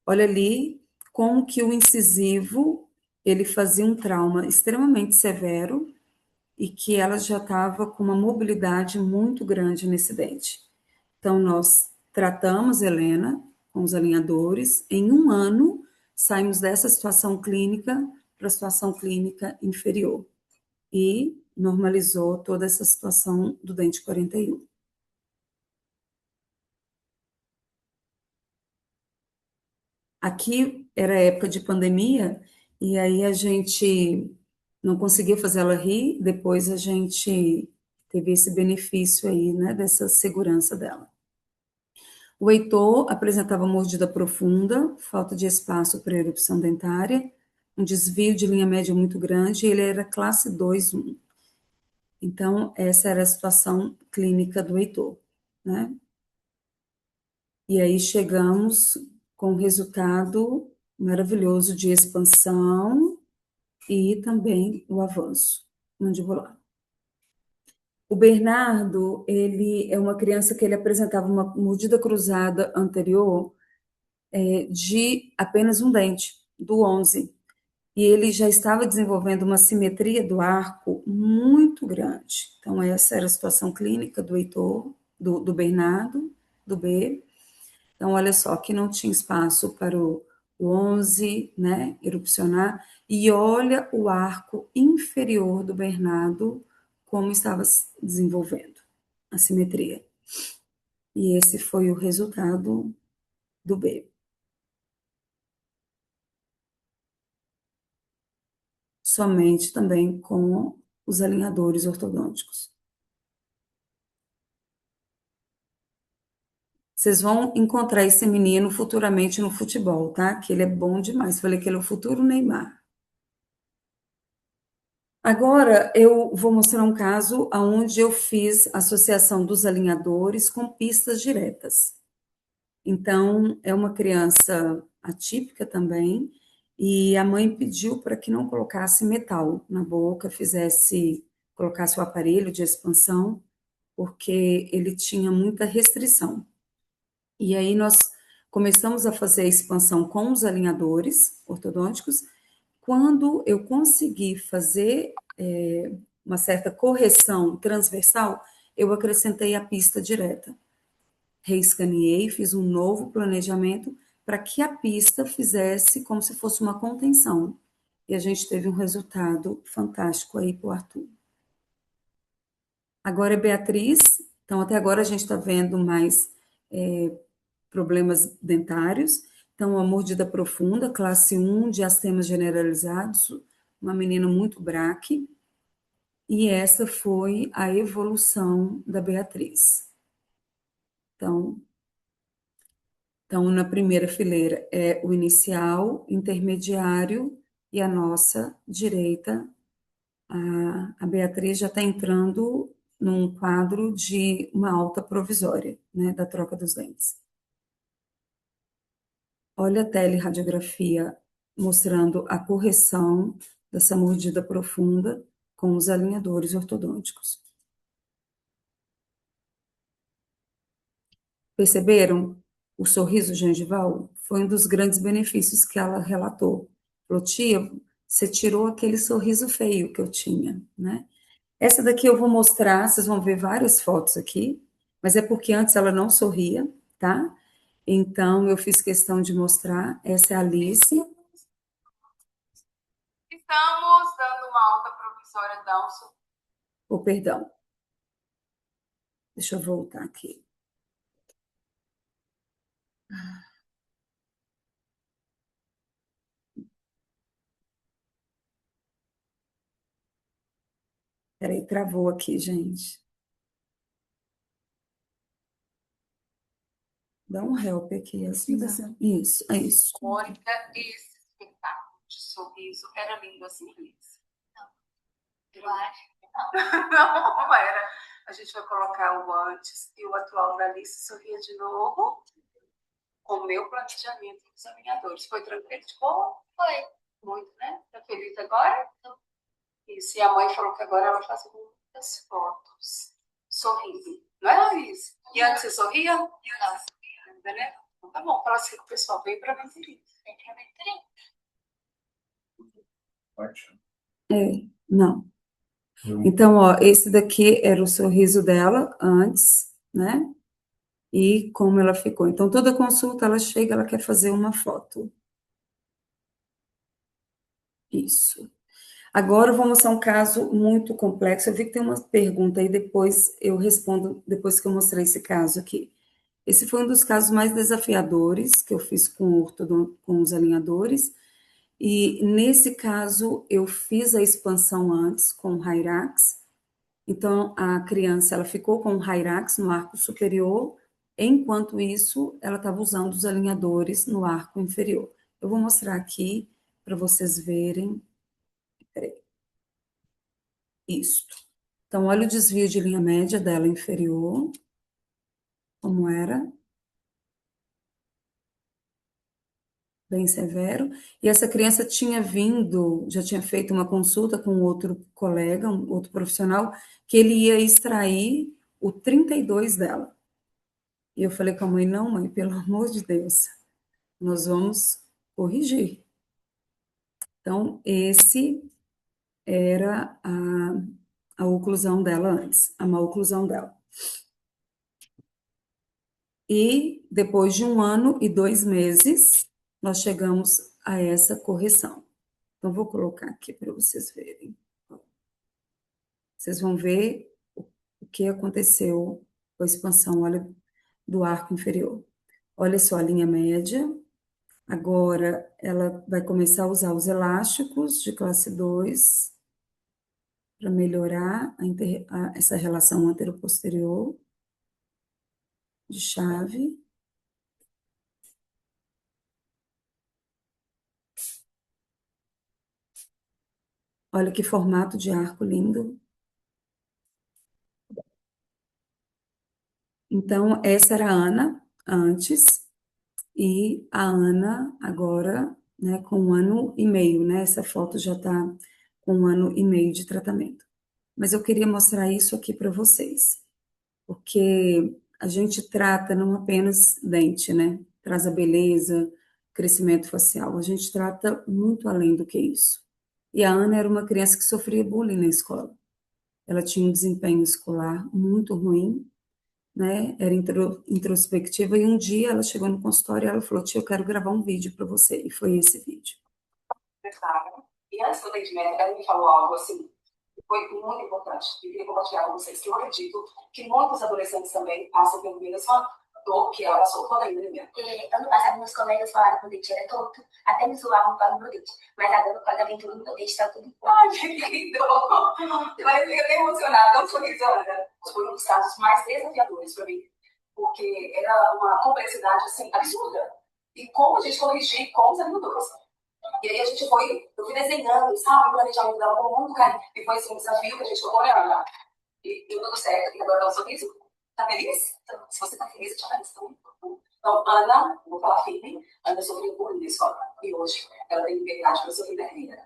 Olha ali como que o incisivo, ele fazia um trauma extremamente severo e que ela já estava com uma mobilidade muito grande nesse dente. Então, nós tratamos Helena com os alinhadores. Em um ano, saímos dessa situação clínica para a situação clínica inferior. E normalizou toda essa situação do dente 41. Aqui era época de pandemia, e aí a gente não conseguia fazer ela rir, depois a gente teve esse benefício aí, né, dessa segurança dela. O Heitor apresentava mordida profunda, falta de espaço para erupção dentária, um desvio de linha média muito grande, e ele era classe 2-1. Então, essa era a situação clínica do Heitor, né? E aí chegamos com um resultado maravilhoso de expansão e também o avanço mandibular. O Bernardo, ele é uma criança que ele apresentava uma mordida cruzada anterior de apenas um dente, do 11. E ele já estava desenvolvendo uma simetria do arco muito grande. Então, essa era a situação clínica do Heitor, do Bernardo, do B. Então, olha só, que não tinha espaço para o 11, né, erupcionar. E olha o arco inferior do Bernardo, como estava se desenvolvendo a simetria. E esse foi o resultado do B. Somente também com os alinhadores ortodônticos. Vocês vão encontrar esse menino futuramente no futebol, tá? Que ele é bom demais. Falei que ele é o futuro Neymar. Agora eu vou mostrar um caso onde eu fiz associação dos alinhadores com pistas diretas. Então, é uma criança atípica também, e a mãe pediu para que não colocasse metal na boca, colocasse o aparelho de expansão, porque ele tinha muita restrição. E aí nós começamos a fazer a expansão com os alinhadores ortodônticos. Quando eu consegui fazer uma certa correção transversal, eu acrescentei a pista direta. Reescaneei, fiz um novo planejamento para que a pista fizesse como se fosse uma contenção. E a gente teve um resultado fantástico aí para o Arthur. Agora é Beatriz. Então, até agora a gente está vendo mais problemas dentários. Então, a mordida profunda, classe 1, diastemas generalizados, uma menina muito braque. E essa foi a evolução da Beatriz. Então, na primeira fileira é o inicial, intermediário e a nossa direita. A Beatriz já está entrando num quadro de uma alta provisória, né, da troca dos dentes. Olha a teleradiografia mostrando a correção dessa mordida profunda com os alinhadores ortodônticos. Perceberam? O sorriso gengival foi um dos grandes benefícios que ela relatou. Falou, tia, você tirou aquele sorriso feio que eu tinha, né? Essa daqui eu vou mostrar, vocês vão ver várias fotos aqui, mas é porque antes ela não sorria, tá? Então eu fiz questão de mostrar. Essa é a Alice. Estamos dando uma alta provisória da alça. Oh, perdão. Deixa eu voltar aqui. Peraí, travou aqui, gente. Dá um help aqui, assim. Isso, é isso. Mônica, esse espetáculo de sorriso era lindo assim, Liz? Não. Eu acho que não. Não era. A gente vai colocar o antes e o atual da Alice. Sorria de novo. Com o meu planejamento dos alinhadores. Foi tranquilo de boa? Foi. Muito, né? Tá feliz agora? Isso. E a mãe falou que agora ela faz muitas fotos. Sorrindo. Não é, Alice? E antes você sorria? Não. Ainda, né? Então tá bom. Fala assim com o pessoal. Vem pra Venturim. Vem pra Venturim. Não. Então, ó, esse daqui era o sorriso dela antes, né? E como ela ficou. Então, toda consulta, ela chega, ela quer fazer uma foto. Isso. Agora, eu vou mostrar um caso muito complexo. Eu vi que tem uma pergunta aí, depois eu respondo, depois que eu mostrei esse caso aqui. Esse foi um dos casos mais desafiadores que eu fiz com os alinhadores. E, nesse caso, eu fiz a expansão antes com o Hyrax. Então, a criança ela ficou com o Hyrax no arco superior, enquanto isso, ela estava usando os alinhadores no arco inferior. Eu vou mostrar aqui para vocês verem. Peraí. Isso. Então, olha o desvio de linha média dela inferior, como era. bem severo. E essa criança tinha vindo, já tinha feito uma consulta com outro colega, um outro profissional, que ele ia extrair o 32 dela. E eu falei com a mãe: não, mãe, pelo amor de Deus, nós vamos corrigir. Então, esse era a oclusão dela antes, a má oclusão dela. E depois de 1 ano e 2 meses, nós chegamos a essa correção. Então, vou colocar aqui para vocês verem. Vocês vão ver o que aconteceu com a expansão, olha, do arco inferior. Olha só a linha média. Agora, ela vai começar a usar os elásticos de classe 2 para melhorar essa relação anteroposterior de chave. Olha que formato de arco lindo. Então, essa era a Ana antes, e a Ana agora, né, com 1 ano e meio, né? Essa foto já está com 1 ano e meio de tratamento. Mas eu queria mostrar isso aqui para vocês, porque a gente trata não apenas dente, né? Traz a beleza, crescimento facial, a gente trata muito além do que isso. E a Ana era uma criança que sofria bullying na escola. Ela tinha um desempenho escolar muito ruim, né? Era introspectiva, e um dia ela chegou no consultório e ela falou: tia, eu quero gravar um vídeo para você, e foi esse vídeo. E antes do atendimento, ela me falou algo assim, que foi muito importante. Eu queria compartilhar com vocês, que eu acredito que muitos adolescentes também passam pela mesma dor que ela passou quando ainda menina. Ano passado, meus colegas falaram que o dente era torto, até me zoavam por causa do meu dente. Mas agora, com a aventura do meu dente, tá tudo bom. Ai, que dor! Mas eu fiquei emocionada, tão feliz, Ana. Foi um dos casos mais desafiadores para mim, porque era uma complexidade, assim, absurda. E como a gente corrigir com os animadores. E aí a gente foi, eu fui desenhando, sabe, o planejamento dela com muito carinho. E foi assim, um desafio que a gente ficou olhando. E deu tudo certo, e agora dá um sorriso. Tá feliz? Então, se você tá feliz, eu te agradeço muito. Então, Ana, vou falar firme, Ana sofreu bullying na escola. E hoje ela tem liberdade para sorrir da vida.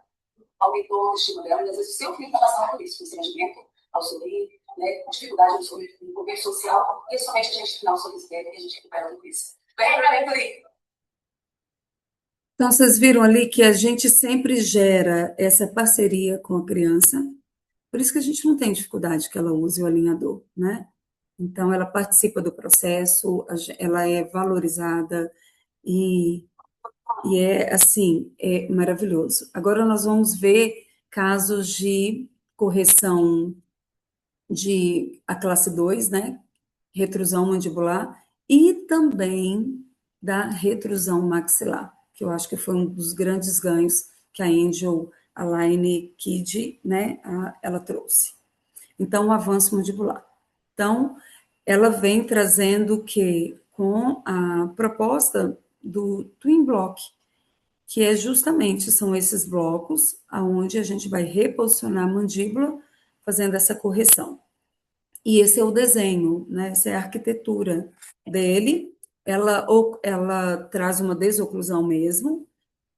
Aumentou a autoestima dela, e às vezes o seu filho está passando por isso, constrangimento ao sorrir, né, dificuldade no sorrir, no contexto social, e somente a gente final o sorriso dele e a gente recupera tudo isso. Vem pra mim, Felipe. Então, vocês viram ali que a gente sempre gera essa parceria com a criança, por isso que a gente não tem dificuldade que ela use o alinhador, né? Então, ela participa do processo, ela é valorizada e, e é, assim, é maravilhoso. Agora nós vamos ver casos de correção de a classe 2, né? Retrusão mandibular, e também da retrusão maxilar, que eu acho que foi um dos grandes ganhos que a Angel Align Kid, né, ela trouxe. Então, o avanço mandibular. Então, ela vem trazendo que com a proposta do Twin Block, que é justamente, são esses blocos aonde a gente vai reposicionar a mandíbula fazendo essa correção. E esse é o desenho, né? Essa é a arquitetura dele. Ela traz uma desoclusão mesmo,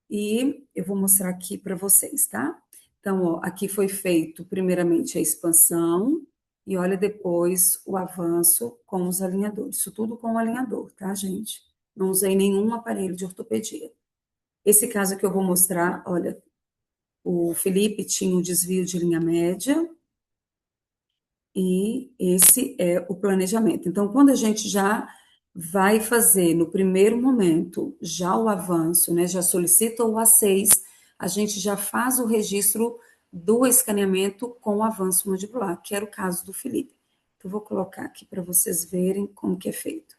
e eu vou mostrar aqui para vocês, tá? Então, ó, aqui foi feito primeiramente a expansão, e olha depois o avanço com os alinhadores. Isso tudo com o alinhador, tá, gente? Não usei nenhum aparelho de ortopedia. Esse caso que eu vou mostrar, olha, o Felipe tinha um desvio de linha média, e esse é o planejamento. Então, quando a gente já vai fazer no primeiro momento já o avanço, né, já solicita o A6, a gente já faz o registro do escaneamento com o avanço mandibular, que era o caso do Felipe. Então, vou colocar aqui para vocês verem como que é feito.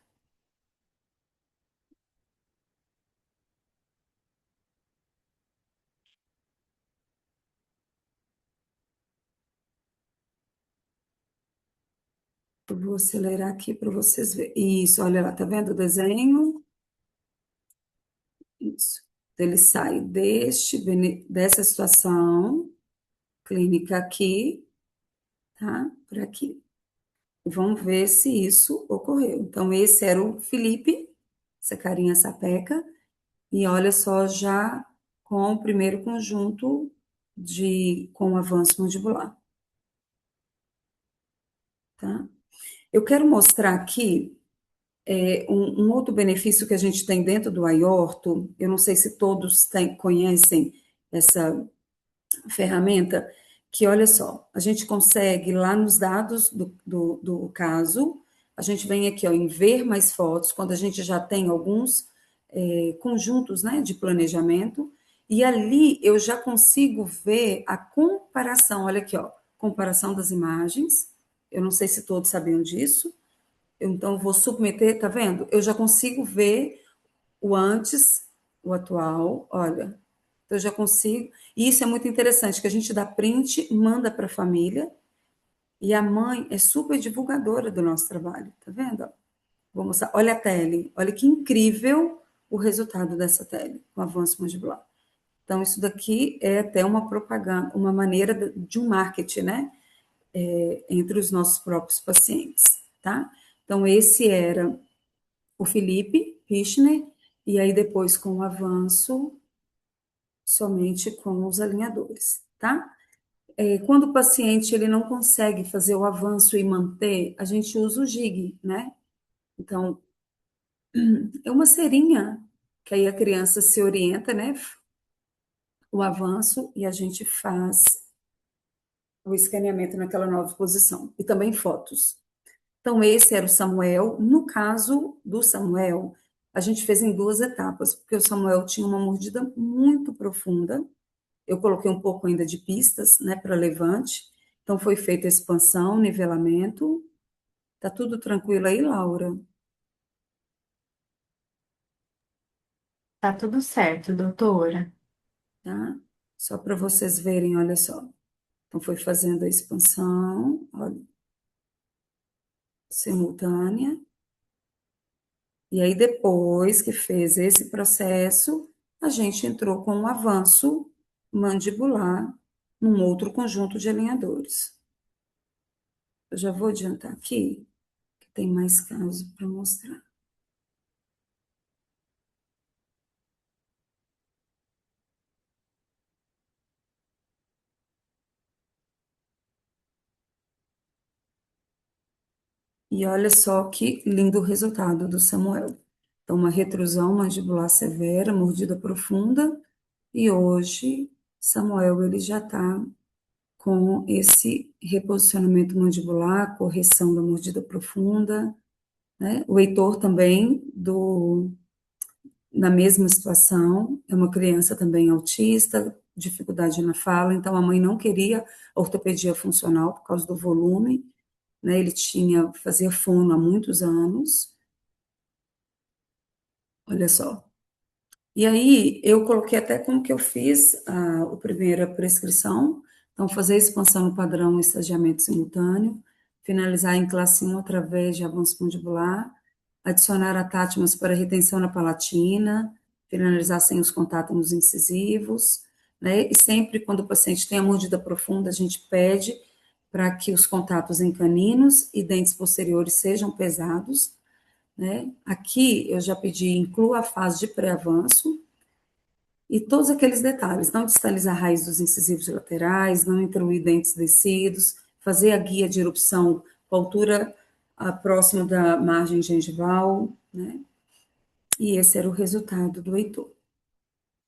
Eu vou acelerar aqui para vocês verem. Isso, olha lá, tá vendo o desenho? Isso. Então, ele sai dessa situação clínica aqui, tá? Por aqui. Vamos ver se isso ocorreu. Então, esse era o Felipe, essa carinha sapeca, E olha só, já com o primeiro conjunto com avanço mandibular, tá? Eu quero mostrar aqui um outro benefício que a gente tem dentro do aorto. Eu não sei se todos conhecem essa ferramenta, que olha só, a gente consegue lá nos dados do caso, a gente vem aqui ó, em ver mais fotos, quando a gente já tem alguns conjuntos, né, de planejamento, e ali eu já consigo ver a comparação, olha aqui, ó, comparação das imagens, eu não sei se todos sabiam disso, então eu vou submeter, tá vendo? Eu já consigo ver o antes, o atual, olha, eu já consigo. E isso é muito interessante, que a gente dá print, manda para a família, e a mãe é super divulgadora do nosso trabalho, tá vendo? Vou mostrar. Olha a tele, olha que incrível o resultado dessa tele, com avanço mandibular. Então, isso daqui é até uma propaganda, uma maneira de um marketing, né? Entre os nossos próprios pacientes, tá? Então, esse era o Felipe Pichner, e aí depois com o avanço, somente com os alinhadores, tá? Quando o paciente ele não consegue fazer o avanço e manter, a gente usa o jig, né? Então, é uma cerinha que aí a criança se orienta, né? O avanço e a gente faz o escaneamento naquela nova posição. E também fotos. Então, esse era o Samuel. No caso do Samuel, a gente fez em duas etapas, porque o Samuel tinha uma mordida muito profunda. Eu coloquei um pouco ainda de pistas, né, para levante. Então, foi feita a expansão, nivelamento. Tá tudo tranquilo aí, Laura? Tá tudo certo, doutora. Tá? Só para vocês verem, olha só. Então, foi fazendo a expansão, olha, simultânea. E aí, depois que fez esse processo, a gente entrou com um avanço mandibular num outro conjunto de alinhadores. Eu já vou adiantar aqui, que tem mais casos para mostrar. E olha só que lindo o resultado do Samuel. Então, uma retrusão mandibular severa, mordida profunda, e hoje Samuel ele já está com esse reposicionamento mandibular, correção da mordida profunda, né? O Heitor também, na mesma situação, é uma criança também autista, dificuldade na fala, então a mãe não queria ortopedia funcional por causa do volume, né? Ele fazia fono há muitos anos, olha só. E aí, eu coloquei até como que eu fiz a primeira prescrição. Então, fazer expansão no padrão estagiamento simultâneo, finalizar em classe 1 através de avanço mandibular, adicionar atátimas para retenção na palatina, finalizar sem os contátomos incisivos, né? E sempre quando o paciente tem a mordida profunda, a gente pede para que os contatos em caninos e dentes posteriores sejam pesados, né? Aqui eu já pedi, inclua a fase de pré-avanço e todos aqueles detalhes, não distalizar a raiz dos incisivos laterais, não intruir dentes descidos, fazer a guia de erupção com a altura próxima da margem gengival, né? E esse era o resultado do Heitor.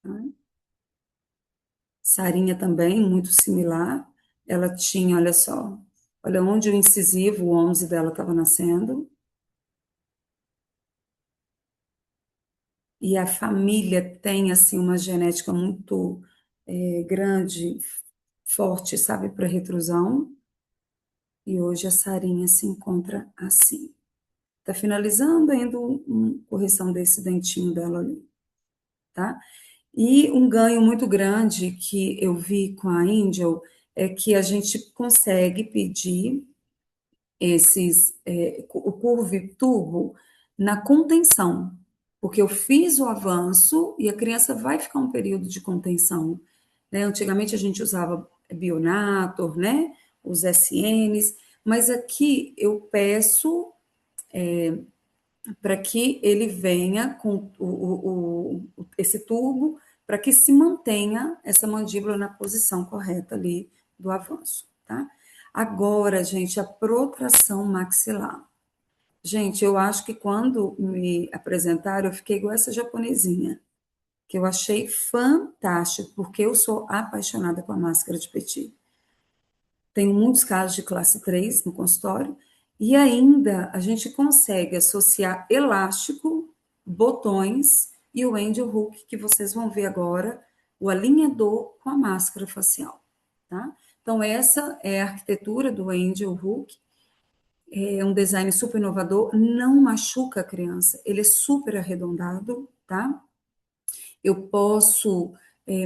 Tá? Sarinha também, muito similar, ela tinha, olha só, olha onde o incisivo, o 11 dela estava nascendo, e a família tem, assim, uma genética muito grande, forte, sabe, para retrusão, e hoje a Sarinha se encontra assim. Tá finalizando ainda uma correção desse dentinho dela ali, tá? E um ganho muito grande que eu vi com a Angel é que a gente consegue pedir o curve tubo na contenção, porque eu fiz o avanço e a criança vai ficar um período de contenção, né? Antigamente a gente usava Bionator, né? Os SNs, mas aqui eu peço para que ele venha com esse tubo para que se mantenha essa mandíbula na posição correta ali do avanço, tá? Agora, gente, a protração maxilar. Gente, eu acho que quando me apresentaram, eu fiquei igual essa japonesinha, que eu achei fantástico, porque eu sou apaixonada com a máscara de Petit. Tenho muitos casos de classe 3 no consultório, e ainda a gente consegue associar elástico, botões e o angel hook, que vocês vão ver agora, o alinhador com a máscara facial, tá? Então, essa é a arquitetura do angel hook, é um design super inovador, não machuca a criança, ele é super arredondado, tá? Eu posso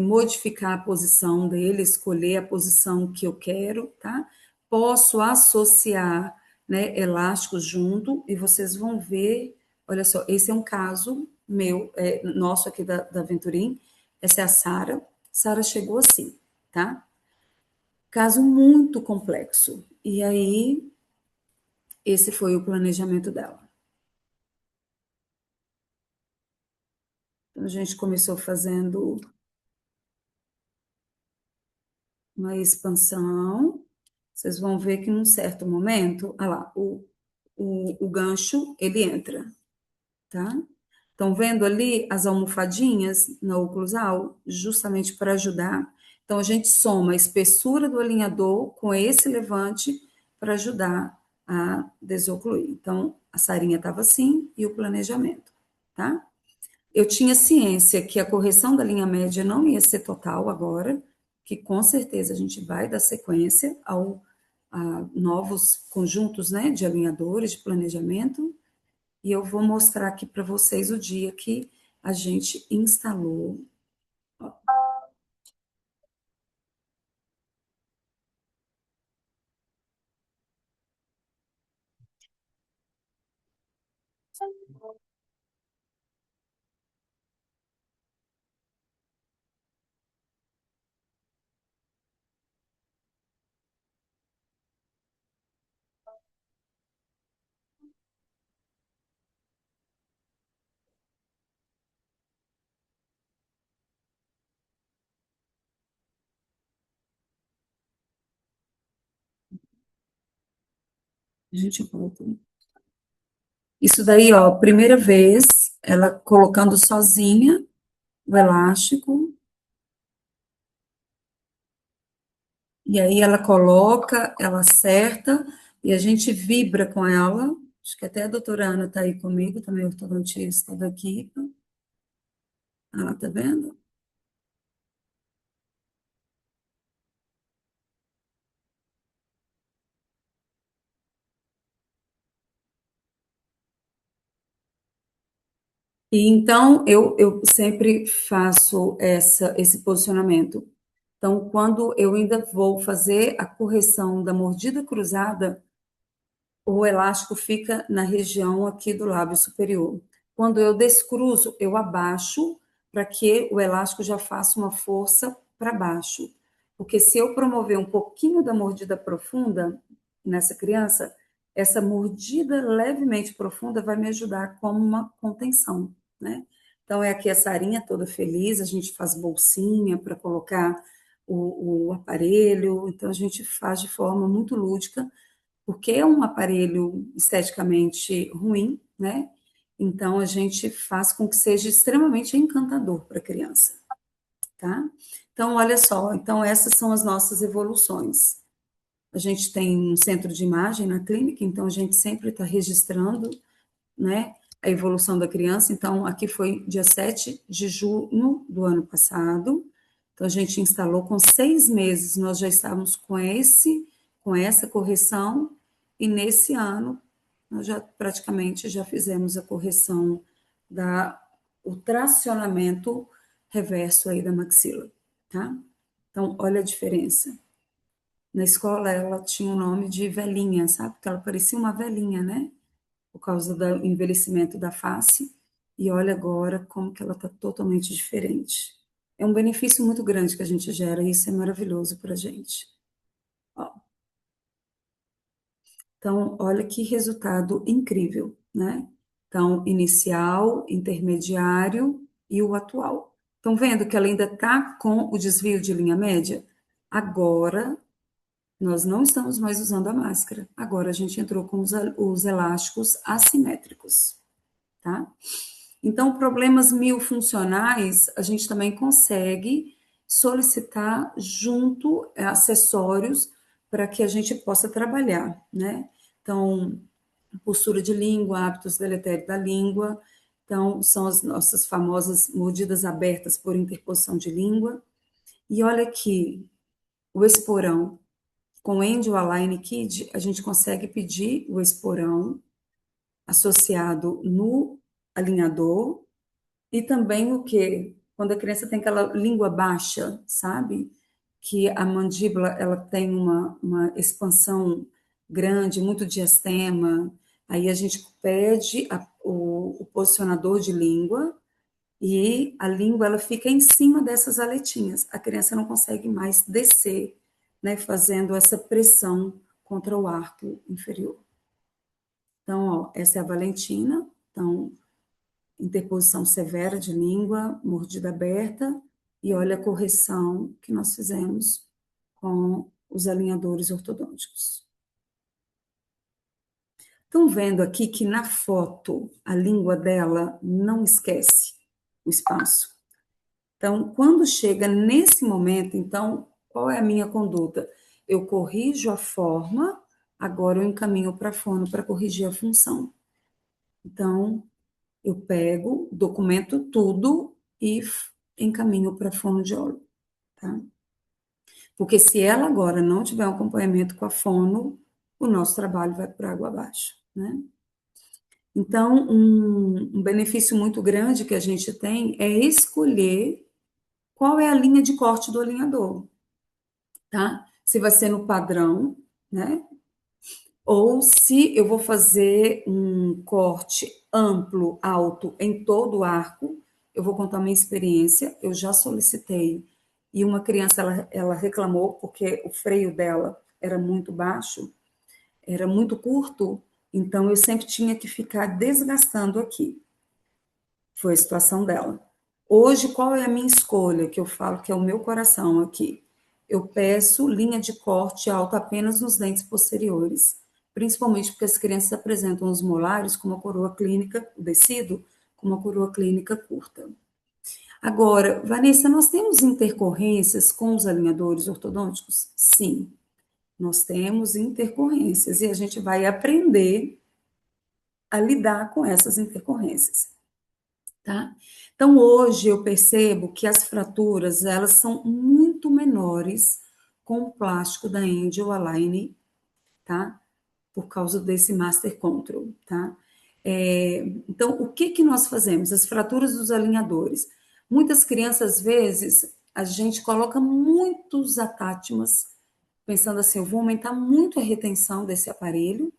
modificar a posição dele, escolher a posição que eu quero, tá? Posso associar, né, elásticos junto e vocês vão ver. Olha só, esse é um caso meu, nosso aqui da Venturim. Essa é a Sara. Sara chegou assim, tá? Caso muito complexo. E aí, esse foi o planejamento dela. Então, a gente começou fazendo uma expansão. Vocês vão ver que num certo momento, olha lá, o gancho, ele entra, tá? Estão vendo ali as almofadinhas na oclusal, justamente para ajudar. Então, a gente soma a espessura do alinhador com esse levante para ajudar a desocluir. Então, a Sarinha estava assim e o planejamento, tá? Eu tinha ciência que a correção da linha média não ia ser total agora, que com certeza a gente vai dar sequência a novos conjuntos, né, de alinhadores, de planejamento, e eu vou mostrar aqui para vocês o dia que a gente instalou. A gente volta. Isso daí, ó, primeira vez, ela colocando sozinha o elástico, e aí ela coloca, ela acerta, e a gente vibra com ela. Acho que até a doutora Ana está aí comigo, também ortodontista da equipe. Ela tá vendo? E então eu sempre faço esse posicionamento. Então, quando eu ainda vou fazer a correção da mordida cruzada, o elástico fica na região aqui do lábio superior. Quando eu descruzo, eu abaixo para que o elástico já faça uma força para baixo. Porque se eu promover um pouquinho da mordida profunda nessa criança, essa mordida levemente profunda vai me ajudar como uma contenção, né? Então, é aqui a Sarinha toda feliz, a gente faz bolsinha para colocar o aparelho, então a gente faz de forma muito lúdica, porque é um aparelho esteticamente ruim, né? Então a gente faz com que seja extremamente encantador para a criança, tá? Então, olha só, então essas são as nossas evoluções. A gente tem um centro de imagem na clínica, então a gente sempre está registrando, né, a evolução da criança. Então, aqui foi dia 7 de junho do ano passado. Então, a gente instalou com 6 meses, nós já estávamos com essa correção, e nesse ano nós já praticamente já fizemos a correção o tracionamento reverso aí da maxila, tá? Então, olha a diferença. Na escola ela tinha o nome de velhinha, sabe? Porque ela parecia uma velhinha, né? Por causa do envelhecimento da face, e olha agora como que ela está totalmente diferente. É um benefício muito grande que a gente gera, e isso é maravilhoso para a gente. Ó, então, olha que resultado incrível, né? Então, inicial, intermediário e o atual. Estão vendo que ela ainda está com o desvio de linha média? Agora, nós não estamos mais usando a máscara. Agora a gente entrou com os elásticos assimétricos, tá? Então, problemas miofuncionais, a gente também consegue solicitar junto acessórios para que a gente possa trabalhar, né? Então, postura de língua, hábitos deletérios da língua. Então, são as nossas famosas mordidas abertas por interposição de língua. E olha aqui, o esporão. Com o Angel Align Kid, a gente consegue pedir o esporão associado no alinhador e também o que? Quando a criança tem aquela língua baixa, sabe? Que a mandíbula ela tem uma expansão grande, muito diastema. Aí a gente pede o posicionador de língua e a língua ela fica em cima dessas aletinhas. A criança não consegue mais descer, né? Fazendo essa pressão contra o arco inferior. Então, ó, essa é a Valentina. Então, interposição severa de língua, mordida aberta, e olha a correção que nós fizemos com os alinhadores ortodônticos. Estão vendo aqui que na foto a língua dela não esquece o espaço. Então, quando chega nesse momento, então, qual é a minha conduta? Eu corrijo a forma, agora eu encaminho para a fono para corrigir a função. Então, eu pego, documento tudo e encaminho para a fonoaudióloga, tá? Porque se ela agora não tiver um acompanhamento com a fono, o nosso trabalho vai por água abaixo, né? Então, um benefício muito grande que a gente tem é escolher qual é a linha de corte do alinhador, tá? Se vai ser no padrão, né? Ou se eu vou fazer um corte amplo, alto, em todo o arco, eu vou contar minha experiência, eu já solicitei, e uma criança, ela reclamou porque o freio dela era muito baixo, era muito curto, então eu sempre tinha que ficar desgastando aqui. Foi a situação dela. Hoje, qual é a minha escolha, que eu falo que é o meu coração aqui? Eu peço linha de corte alta apenas nos dentes posteriores, principalmente porque as crianças apresentam os molares com uma coroa clínica, o decido, com uma coroa clínica curta. Agora, Vanessa, nós temos intercorrências com os alinhadores ortodônticos? Sim, nós temos intercorrências e a gente vai aprender a lidar com essas intercorrências. Tá? Então, hoje eu percebo que as fraturas, elas são muito menores com o plástico da Angel Align, tá? Por causa desse Master Control, tá? Então, o que que nós fazemos? As fraturas dos alinhadores. Muitas crianças, às vezes, a gente coloca muitos atátimas, pensando assim, eu vou aumentar muito a retenção desse aparelho,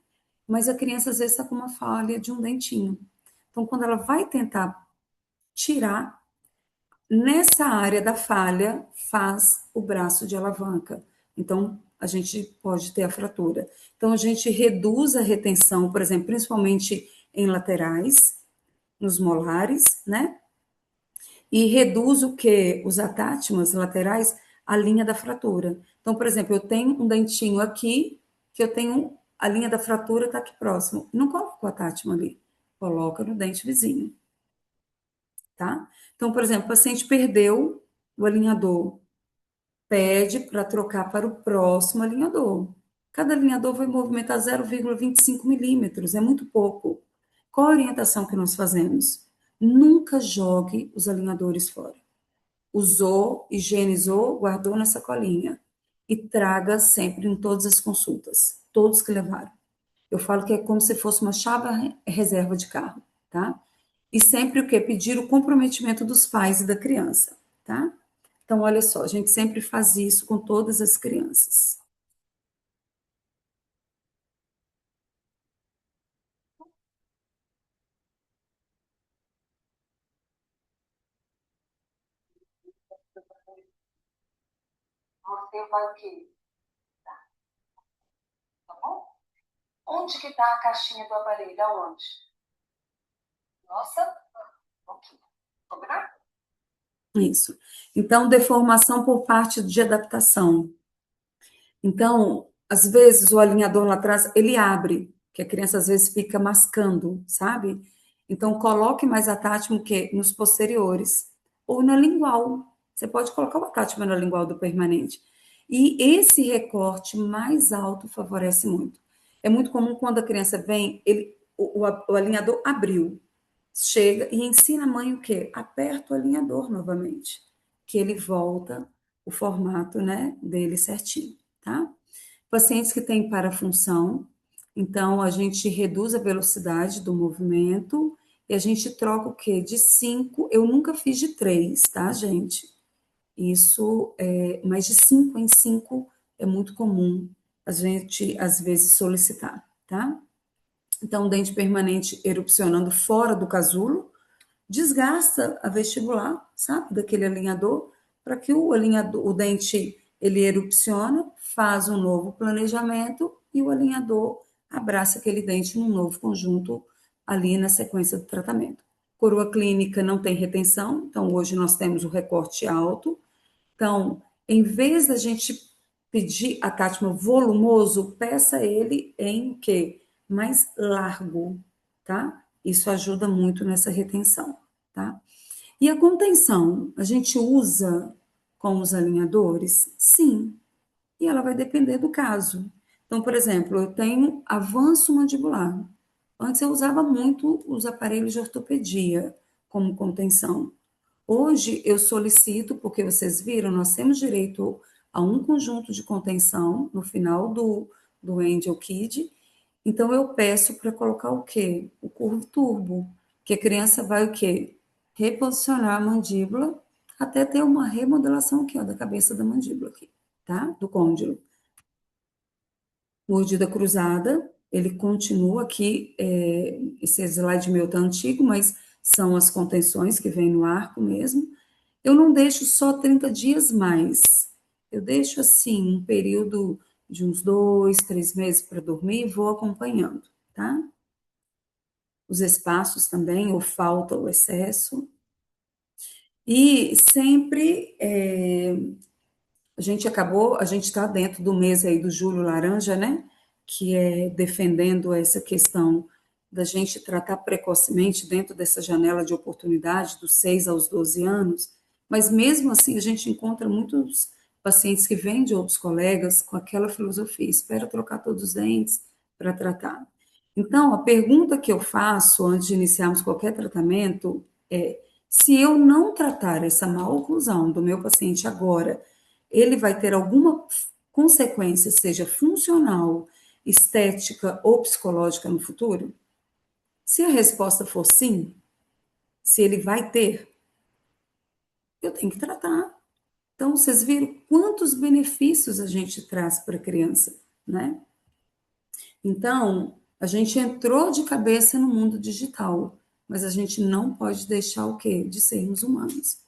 mas a criança, às vezes, está com uma falha de um dentinho. Então, quando ela vai tentar tirar, nessa área da falha faz o braço de alavanca. Então, a gente pode ter a fratura. Então, a gente reduz a retenção, por exemplo, principalmente em laterais, nos molares, né? E reduz o que? Os atátimas laterais, a linha da fratura. Então, por exemplo, eu tenho um dentinho aqui, que eu tenho, a linha da fratura está aqui próximo. Não coloco o atátima ali, coloca no dente vizinho, tá? Então, por exemplo, o paciente perdeu o alinhador, pede para trocar para o próximo alinhador. Cada alinhador vai movimentar 0,25 milímetros, é muito pouco. Qual a orientação que nós fazemos? Nunca jogue os alinhadores fora. Usou, higienizou, guardou na sacolinha e traga sempre em todas as consultas, todos que levaram. Eu falo que é como se fosse uma chave reserva de carro, tá? E sempre o que? Pedir o comprometimento dos pais e da criança, tá? Então, olha só, a gente sempre faz isso com todas as crianças. Você vai o quê? Tá bom? Onde que tá a caixinha do aparelho? Aonde? Nossa, aqui. Combinado? Isso. Então, deformação por parte de adaptação. Então, às vezes, o alinhador lá atrás, ele abre, que a criança às vezes fica mascando, sabe? Então, coloque mais attachment o quê? Nos posteriores. Ou na lingual. Você pode colocar o attachment na lingual do permanente. E esse recorte mais alto favorece muito. É muito comum quando a criança vem, o alinhador abriu, chega e ensina a mãe o quê? Aperta o alinhador novamente, que ele volta o formato, né, dele certinho, tá? Pacientes que têm parafunção, então a gente reduz a velocidade do movimento e a gente troca o quê? De 5, eu nunca fiz de 3, tá, gente? Isso mas de 5 em 5 é muito comum a gente às vezes solicitar, tá? Então, dente permanente erupcionando fora do casulo, desgasta a vestibular, sabe, daquele alinhador, para que o alinhador, o dente, ele erupciona, faz um novo planejamento e o alinhador abraça aquele dente num novo conjunto ali na sequência do tratamento. Coroa clínica não tem retenção, então hoje nós temos o recorte alto. Então, em vez da gente pedir attachment volumoso, peça ele em que mais largo, tá? Isso ajuda muito nessa retenção, tá? E a contenção, a gente usa com os alinhadores? Sim, e ela vai depender do caso. Então, por exemplo, eu tenho avanço mandibular. Antes eu usava muito os aparelhos de ortopedia como contenção. Hoje eu solicito, porque vocês viram, nós temos direito a um conjunto de contenção no final do Angel Kid. Então eu peço para colocar o quê? O curvo turbo, que a criança vai o quê? Reposicionar a mandíbula até ter uma remodelação aqui, ó, da cabeça da mandíbula aqui, tá? Do côndilo. Mordida cruzada, ele continua aqui, esse slide meu tá antigo, mas são as contenções que vem no arco mesmo. Eu não deixo só 30 dias mais, eu deixo assim um período de uns 2, 3 meses para dormir e vou acompanhando, tá? Os espaços também, ou falta ou excesso. E sempre a gente está dentro do mês aí do Julho Laranja, né? Que é defendendo essa questão da gente tratar precocemente dentro dessa janela de oportunidade dos 6 aos 12 anos, mas mesmo assim a gente encontra muitos pacientes que vêm de outros colegas com aquela filosofia, espera trocar todos os dentes para tratar. Então, a pergunta que eu faço antes de iniciarmos qualquer tratamento é: se eu não tratar essa má oclusão do meu paciente agora, ele vai ter alguma consequência, seja funcional, estética ou psicológica no futuro? Se a resposta for sim, se ele vai ter, eu tenho que tratar. Então, vocês viram quantos benefícios a gente traz para a criança, né? Então, a gente entrou de cabeça no mundo digital, mas a gente não pode deixar o quê? De sermos humanos.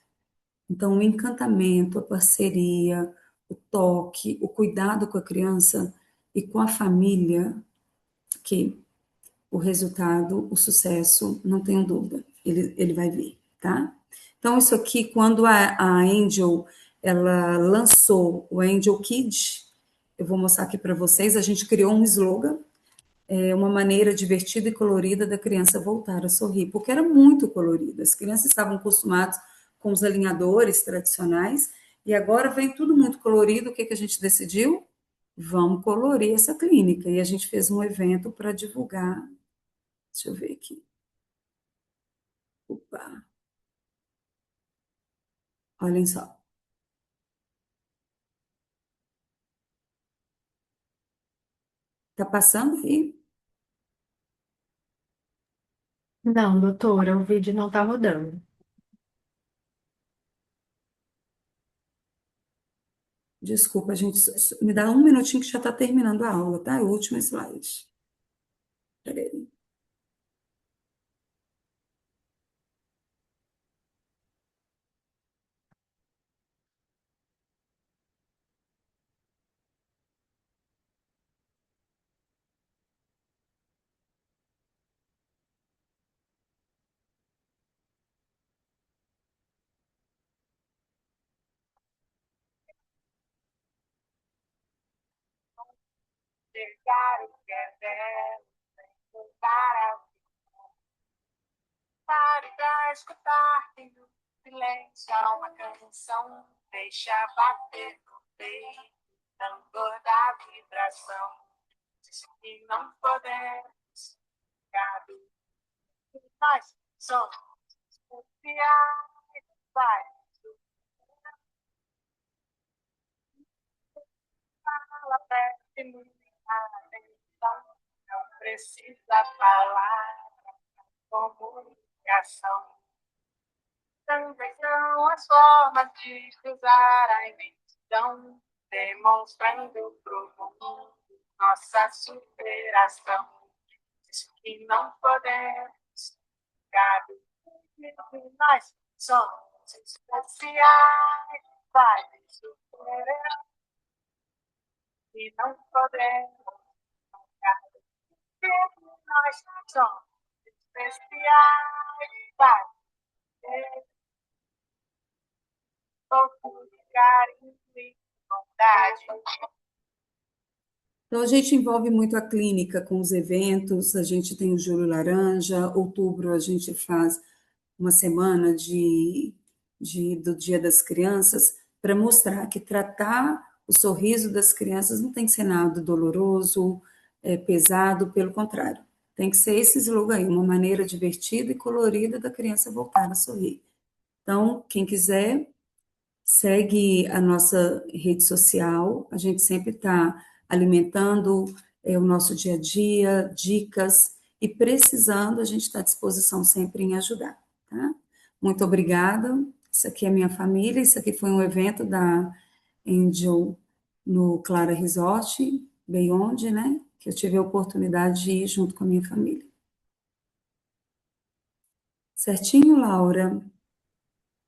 Então, o encantamento, a parceria, o toque, o cuidado com a criança e com a família, que o resultado, o sucesso, não tenho dúvida, ele vai vir, tá? Então, isso aqui, quando a Angel, ela lançou o Angel Kids, eu vou mostrar aqui para vocês, a gente criou um slogan, uma maneira divertida e colorida da criança voltar a sorrir, porque era muito colorida. As crianças estavam acostumadas com os alinhadores tradicionais e agora vem tudo muito colorido. O que a gente decidiu? Vamos colorir essa clínica. E a gente fez um evento para divulgar. Deixa eu ver aqui. Opa, olhem só. Tá passando aí? Não, doutora, o vídeo não tá rodando. Desculpa, gente. Me dá um minutinho que já está terminando a aula, tá? É o último slide. Peraí. enxergar o que é belo, sem mudar a vida. Pare pra escutar, tem no silêncio há uma canção, deixa bater no peito, tambor da vibração. Diz que não podemos ficar, nós somos especiais, vai. Fala perto de mim, atenção, não precisa falar, comunicação. Também são as formas de cruzar a imensidão, demonstrando pro mundo nossa superação. Diz que não podemos ficar, nós somos especiais, vai superar e não podemos ficar. Nós somos especiais, vai ter pouco de carinho e bondade. Então, a gente envolve muito a clínica com os eventos, a gente tem o Julho Laranja, outubro a gente faz uma semana do Dia das Crianças, para mostrar que tratar o sorriso das crianças não tem que ser nada doloroso, pesado, pelo contrário. Tem que ser esse slogan aí, uma maneira divertida e colorida da criança voltar a sorrir. Então, quem quiser, segue a nossa rede social, a gente sempre está alimentando o nosso dia a dia, dicas, e precisando, a gente está à disposição sempre em ajudar, tá? Muito obrigada, isso aqui é minha família, isso aqui foi um evento da Angel no Clara Resort, Beyond, né? Que eu tive a oportunidade de ir junto com a minha família. Certinho, Laura?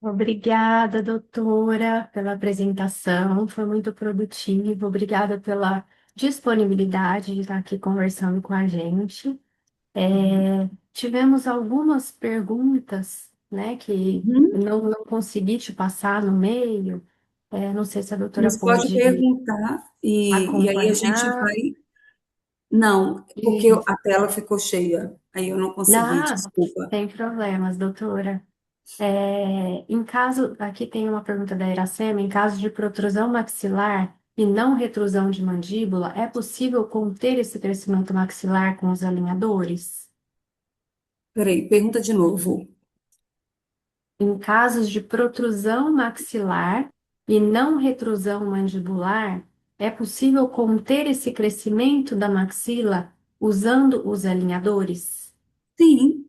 Obrigada, doutora, pela apresentação. Foi muito produtivo. Obrigada pela disponibilidade de estar aqui conversando com a gente. Tivemos algumas perguntas, né, que Uhum. não consegui te passar no meio. Não sei se a doutora Mas pode pôde perguntar, e aí a gente acompanhar. vai. Não, porque E, a tela ficou cheia, aí eu não consegui, não, desculpa. sem problemas, doutora. Em caso, aqui tem uma pergunta da Iracema, em caso de protrusão maxilar e não retrusão de mandíbula, é possível conter esse crescimento maxilar com os alinhadores? Peraí, pergunta de novo. Em casos de protrusão maxilar e não retrusão mandibular, é possível conter esse crescimento da maxila usando os alinhadores? Sim,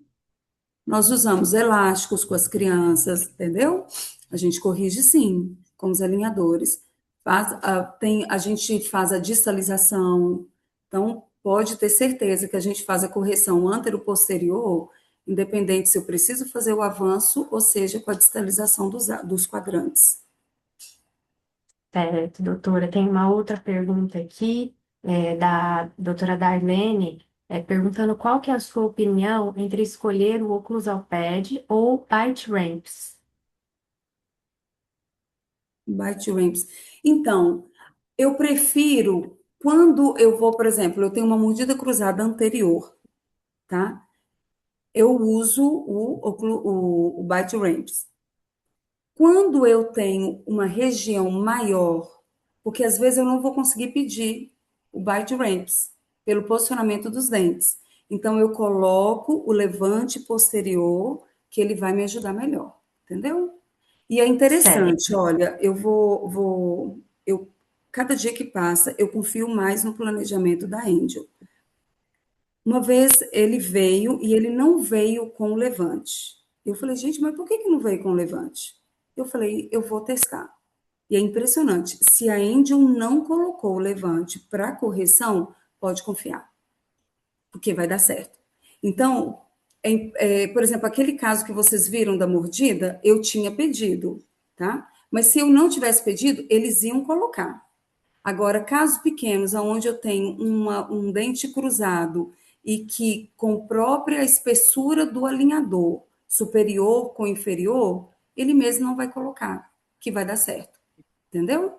nós usamos elásticos com as crianças, entendeu? A gente corrige sim, com os alinhadores. A gente faz a distalização, então pode ter certeza que a gente faz a correção antero-posterior, independente se eu preciso fazer o avanço, ou seja, com a distalização dos quadrantes. Certo, doutora. Tem uma outra pergunta aqui, da doutora Darlene, perguntando qual que é a sua opinião entre escolher o Oclusal Pad ou Bite Ramps. Bite ramps. Então, eu prefiro quando eu vou, por exemplo, eu tenho uma mordida cruzada anterior, tá? Eu uso o bite ramps. Quando eu tenho uma região maior, porque às vezes eu não vou conseguir pedir o bite ramps pelo posicionamento dos dentes. Então eu coloco o levante posterior, que ele vai me ajudar melhor, entendeu? E é interessante, Certo. olha, cada dia que passa, eu confio mais no planejamento da Angel. Uma vez ele veio e ele não veio com o levante. Eu falei, gente, mas por que não veio com o levante? Eu falei, eu vou testar. E é impressionante, se a Angel não colocou o levante para correção, pode confiar, porque vai dar certo. Então, por exemplo, aquele caso que vocês viram da mordida, eu tinha pedido, tá? Mas se eu não tivesse pedido, eles iam colocar. Agora, casos pequenos, onde eu tenho um dente cruzado e que com própria espessura do alinhador, superior com inferior, ele mesmo não vai colocar, que vai dar certo. Entendeu?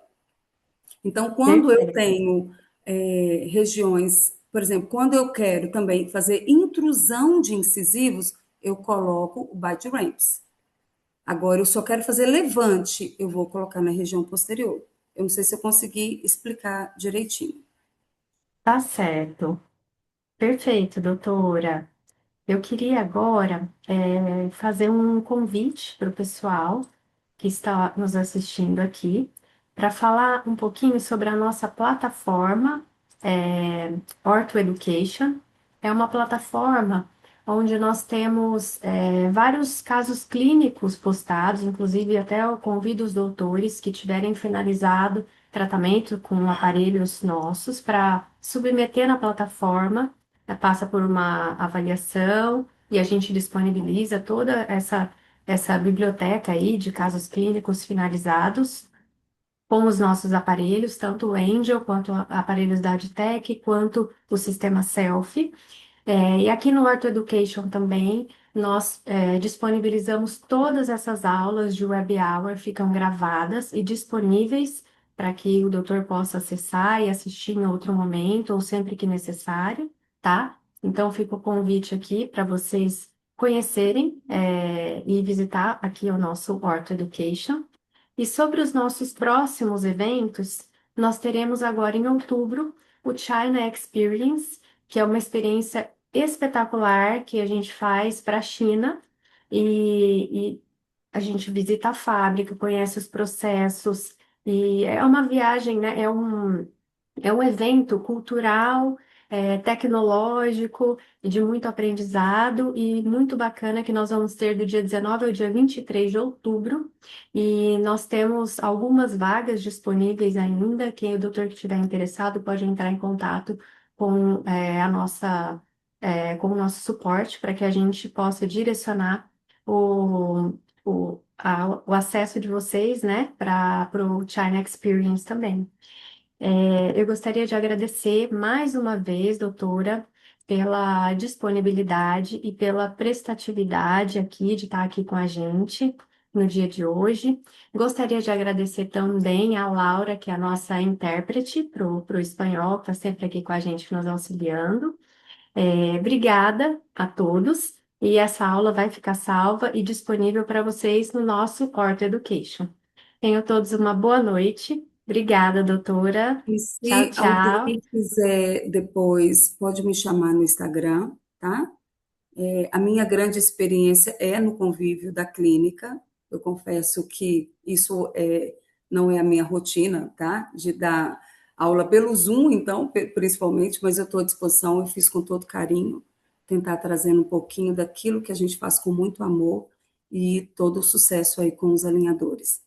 Então, quando eu Perfeito. tenho regiões, por exemplo, quando eu quero também fazer intrusão de incisivos, eu coloco o bite ramps. Agora, eu só quero fazer levante, eu vou colocar na região posterior. Eu não sei se eu consegui explicar direitinho. Tá certo. Perfeito, doutora. Eu queria agora fazer um convite para o pessoal que está nos assistindo aqui para falar um pouquinho sobre a nossa plataforma Ortho Education. É uma plataforma onde nós temos vários casos clínicos postados, inclusive até eu convido os doutores que tiverem finalizado tratamento com aparelhos nossos para submeter na plataforma, passa por uma avaliação e a gente disponibiliza toda essa biblioteca aí de casos clínicos finalizados com os nossos aparelhos, tanto o Angel quanto aparelhos da Adtech, quanto o sistema Selfie. E aqui no Ortho Education também, nós disponibilizamos todas essas aulas de Web Hour, ficam gravadas e disponíveis para que o doutor possa acessar e assistir em outro momento ou sempre que necessário, tá? Então, fica o convite aqui para vocês conhecerem e visitar aqui o nosso Ortho Education. E sobre os nossos próximos eventos, nós teremos agora em outubro o China Experience, que é uma experiência espetacular que a gente faz para a China e a gente visita a fábrica, conhece os processos e é uma viagem, né? É um evento cultural, tecnológico, de muito aprendizado e muito bacana que nós vamos ter do dia 19 ao dia 23 de outubro. E nós temos algumas vagas disponíveis ainda. Quem o doutor que estiver interessado pode entrar em contato com com o nosso suporte para que a gente possa direcionar o acesso de vocês, né, para o China Experience também. Eu gostaria de agradecer mais uma vez, doutora, pela disponibilidade e pela prestatividade aqui de estar aqui com a gente no dia de hoje. Gostaria de agradecer também a Laura, que é a nossa intérprete para o espanhol, que está sempre aqui com a gente nos auxiliando. Obrigada a todos. E essa aula vai ficar salva e disponível para vocês no nosso Orto Education. Tenham todos uma boa noite. Obrigada, doutora. E Tchau, se tchau. alguém quiser depois, pode me chamar no Instagram, tá? A minha grande experiência é no convívio da clínica. Eu confesso que isso não é a minha rotina, tá? De dar aula pelo Zoom, então, principalmente, mas eu estou à disposição, eu fiz com todo carinho, tentar trazendo um pouquinho daquilo que a gente faz com muito amor e todo o sucesso aí com os alinhadores.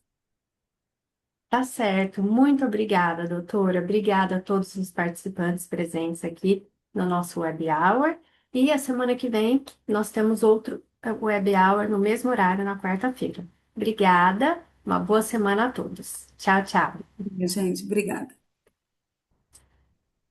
Tá certo. Muito obrigada, doutora. Obrigada a todos os participantes presentes aqui no nosso Web Hour. E a semana que vem nós temos outro Web Hour no mesmo horário, na quarta-feira. Obrigada. Uma boa semana a todos. Tchau, tchau. Gente, obrigada.